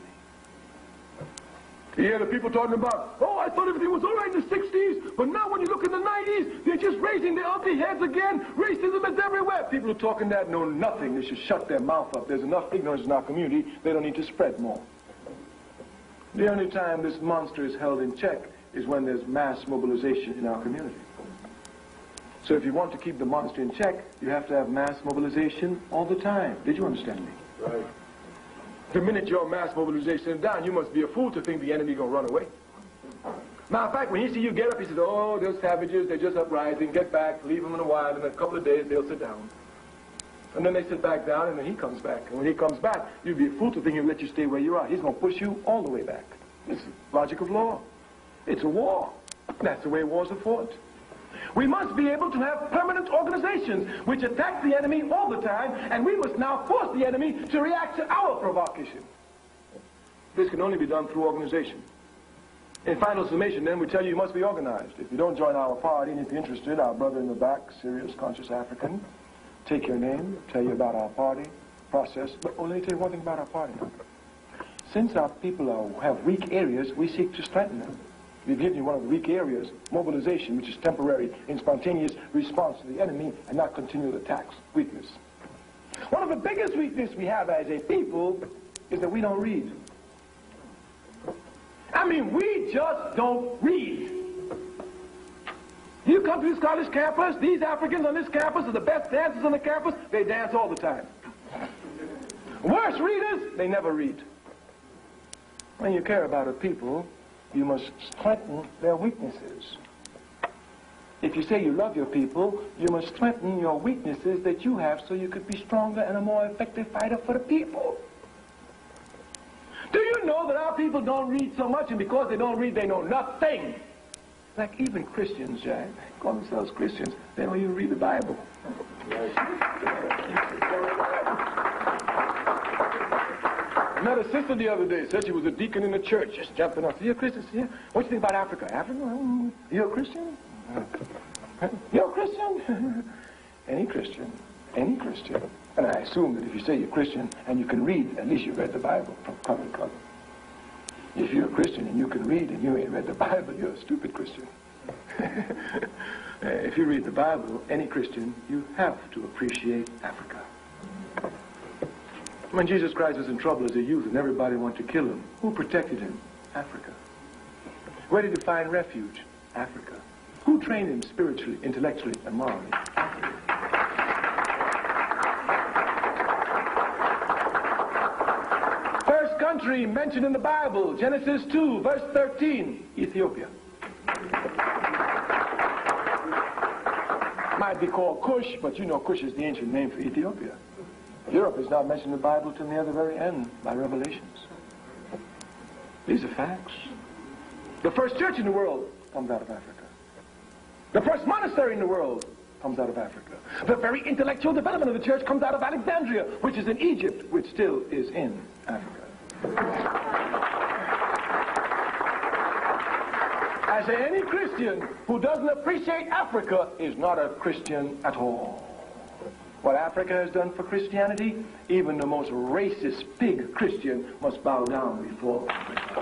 You hear the people talking about, oh, I thought everything was all right in the 60s, but now when you look in the 90s, they're just raising their ugly heads again. Racism is everywhere. People who talking that know nothing. They should shut their mouth up. There's enough ignorance in our community. They don't need to spread more. The only time this monster is held in check is when there's mass mobilization in our community. So if you want to keep the monster in check, you have to have mass mobilization all the time. Did you understand me? Right. The minute your mass mobilization is down, you must be a fool to think the enemy gonna run away. Matter of fact, when he see you get up, he says, oh, they're savages, they're just uprising, get back, leave them in a while, and in a couple of days they'll sit down. And then they sit back down, and then he comes back. And when he comes back, you'd be a fool to think he'll let you stay where you are. He's gonna push you all the way back. It's the logic of law. It's a war. That's the way wars are fought. We must be able to have permanent organizations which attack the enemy all the time, and we must now force the enemy to react to our provocation. This can only be done through organization. In final summation, then, we tell you must be organized. If you don't join our party, and if you're interested, our brother in the back, serious, conscious African, take your name, tell you about our party, process, but only tell you one thing about our party. Since our people have weak areas, we seek to strengthen them. We've given you one of the weak areas, mobilization, which is temporary and spontaneous response to the enemy and not continual attacks, weakness. One of the biggest weaknesses we have as a people is that we don't read. I mean, we just don't read. You come to this college campus, these Africans on this campus are the best dancers on the campus, they dance all the time. Worst readers, they never read. When you care about a people, you must strengthen their weaknesses. If you say you love your people, you must strengthen your weaknesses that you have so you could be stronger and a more effective fighter for the people. Do you know that our people don't read so much, and because they don't read, they know nothing? Like even Christians, Jack, call themselves Christians, they don't even read the Bible. I met a sister the other day, said she was a deacon in the church, just jumping up. You're a Christian? Yeah. What do you think about Africa? Africa? You're a Christian? You're a Christian? Any Christian. Any Christian. And I assume that if you say you're Christian and you can read, at least you've read the Bible from cover to cover. If you're a Christian and you can read and you ain't read the Bible, you're a stupid Christian. If you read the Bible, any Christian, you have to appreciate Africa. When Jesus Christ was in trouble as a youth and everybody wanted to kill him, who protected him? Africa. Where did he find refuge? Africa. Who trained him spiritually, intellectually, and morally? Africa. First country mentioned in the Bible, Genesis 2, verse 13, Ethiopia. Might be called Cush, but you know Cush is the ancient name for Ethiopia. Europe is not mentioned in the Bible till near the very end by Revelations. These are facts. The first church in the world comes out of Africa. The first monastery in the world comes out of Africa. The very intellectual development of the church comes out of Alexandria, which is in Egypt, which still is in Africa. I say any Christian who doesn't appreciate Africa is not a Christian at all. What Africa has done for Christianity, even the most racist pig Christian must bow down before Africa.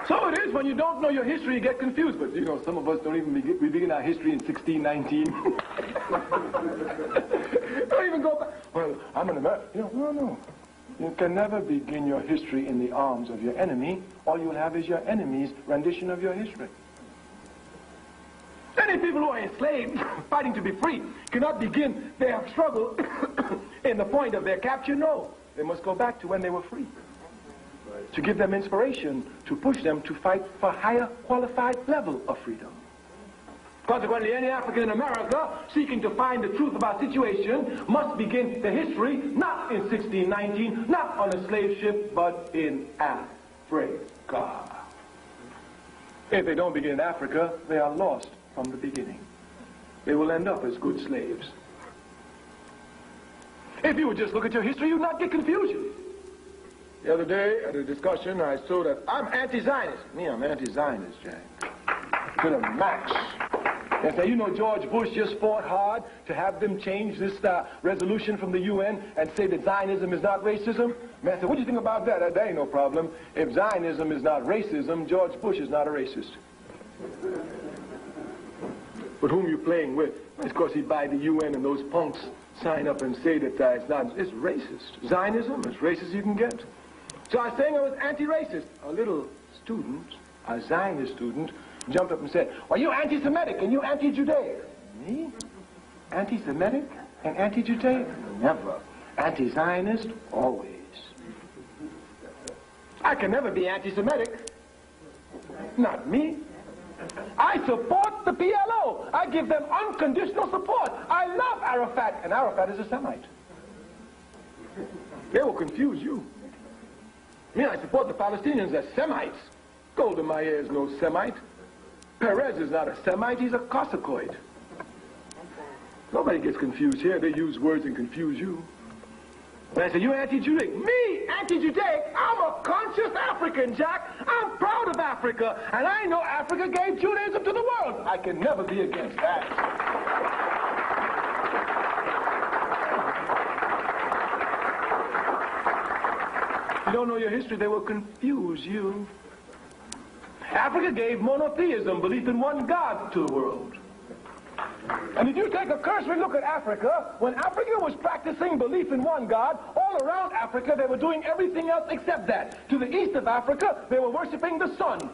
So it is when you don't know your history, you get confused. But you know, some of us don't even begin, we begin our history in 1619. Don't even go back. Well, I'm an American. You know, no. You can never begin your history in the arms of your enemy. All you'll have is your enemy's rendition of your history. Any people who are enslaved, fighting to be free, cannot begin their struggle in the point of their capture. No, they must go back to when they were free. To give them inspiration, to push them to fight for a higher qualified level of freedom. Consequently, any African in America seeking to find the truth of our situation must begin the history not in 1619, not on a slave ship, but in Africa. If they don't begin in Africa, they are lost from the beginning. They will end up as good slaves. If you would just look at your history, you'd not get confusion. The other day, at a discussion, I saw that I'm anti-Zionist. Me, I'm anti-Zionist, Jack. To the max. And say, you know, George Bush just fought hard to have them change this resolution from the UN and say that Zionism is not racism. Man, I said, what do you think about that? That ain't no problem. If Zionism is not racism, George Bush is not a racist. But whom you playing with? It's because he by the UN and those punks sign up and say that it's racist. Zionism is racist as you can get. So I was saying I was anti-racist. A little student, a Zionist student, jumped up and said, well, you're anti-Semitic and you're anti-Judaic. Me? Anti-Semitic and anti-Judaic? Never. Anti-Zionist? Always. I can never be anti-Semitic. Not me. I support the PLO. I give them unconditional support. I love Arafat, and Arafat is a Semite. They will confuse you. Me, I support the Palestinians as Semites. Golda Meir is no Semite. Perez is not a Semite, he's a Cossacoid. Nobody gets confused here. They use words and confuse you. When I say, you're anti-Judaic. Me, anti-Judaic? I'm a conscious African, Jack. I'm proud of Africa, and I know Africa gave Judaism to the world. I can never be against that. If you don't know your history, they will confuse you. Africa gave monotheism, belief in one God, to the world. And if you take a cursory look at Africa, when Africa was practicing belief in one God, all around Africa they were doing everything else except that. To the east of Africa, they were worshiping the sun.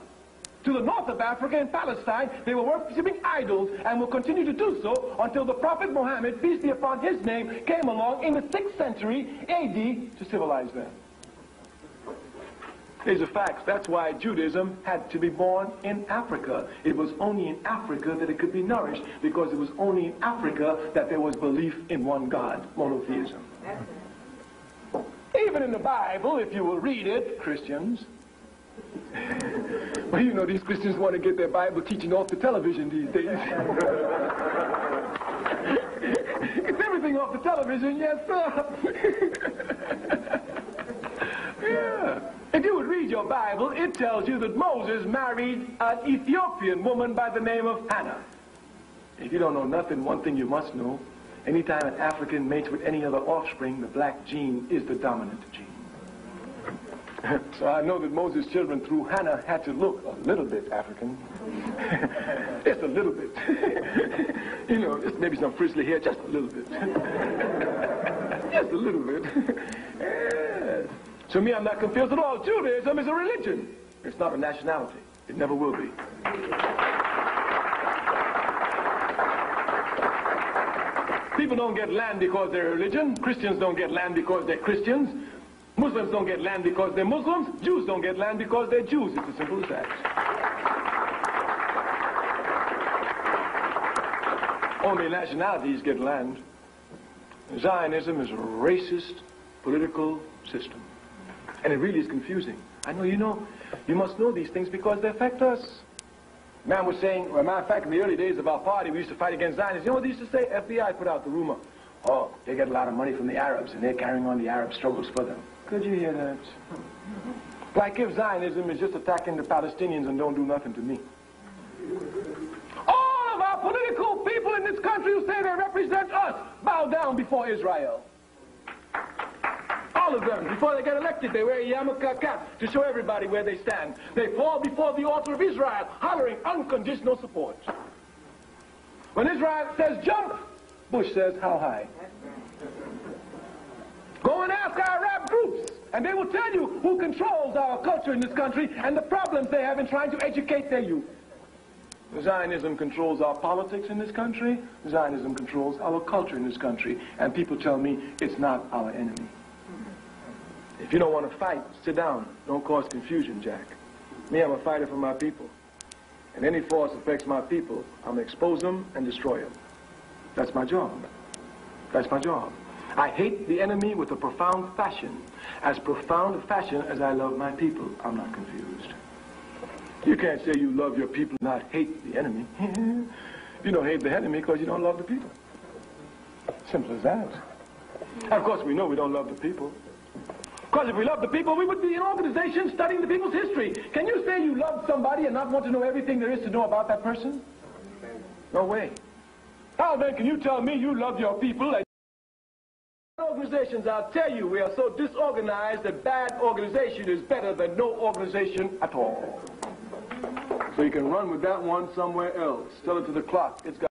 To the north of Africa, in Palestine, they were worshiping idols and will continue to do so until the Prophet Muhammad, peace be upon his name, came along in the 6th century A.D. to civilize them. These are facts. That's why Judaism had to be born in Africa. It was only in Africa that it could be nourished, because it was only in Africa that there was belief in one God, monotheism. Even in the Bible, if you will read it, Christians, well, you know, these Christians want to get their Bible teaching off the television these days. It's everything off the television, yes, sir. Yeah. If you would read your Bible, it tells you that Moses married an Ethiopian woman by the name of Hannah. If you don't know nothing, one thing you must know: anytime an African mates with any other offspring, the black gene is the dominant gene. So I know that Moses' children through Hannah had to look a little bit African. Just a little bit. You know, just maybe some frizzly hair, just a little bit. Just a little bit. Yes. To me, I'm not confused at all. Judaism is a religion. It's not a nationality. It never will be. People don't get land because they're religion. Christians don't get land because they're Christians. Muslims don't get land because they're Muslims. Jews don't get land because they're Jews. It's as simple as that. Only nationalities get land. Zionism is a racist political system. And it really is confusing. I know you know. You must know these things because they affect us. Man was saying, well, matter of fact, in the early days of our party, we used to fight against Zionists. You know what they used to say? FBI put out the rumor. Oh, they get a lot of money from the Arabs, and they're carrying on the Arab struggles for them. Could you hear that? Like if Zionism is just attacking the Palestinians and don't do nothing to me. All of our political people in this country who say they represent us bow down before Israel. All of them, before they get elected, they wear a yarmulke cap to show everybody where they stand. They fall before the altar of Israel, hollering unconditional support. When Israel says jump, Bush says how high. Go and ask our Arab groups, and they will tell you who controls our culture in this country and the problems they have in trying to educate their youth. Zionism controls our politics in this country. Zionism controls our culture in this country. And people tell me it's not our enemy. If you don't want to fight, sit down. Don't cause confusion, Jack. Me, I'm a fighter for my people. And any force affects my people, I'm going to expose them and destroy them. That's my job. That's my job. I hate the enemy with a profound fashion. As profound a fashion as I love my people. I'm not confused. You can't say you love your people and not hate the enemy. You don't hate the enemy because you don't love the people. Simple as that. And of course, we know we don't love the people. Because if we love the people, we would be in organizations studying the people's history. Can you say you love somebody and not want to know everything there is to know about that person? No way. How then can you tell me you love your people? And organizations, I'll tell you, we are so disorganized that bad organization is better than no organization at all. So you can run with that one somewhere else. Tell it to the clock. It's got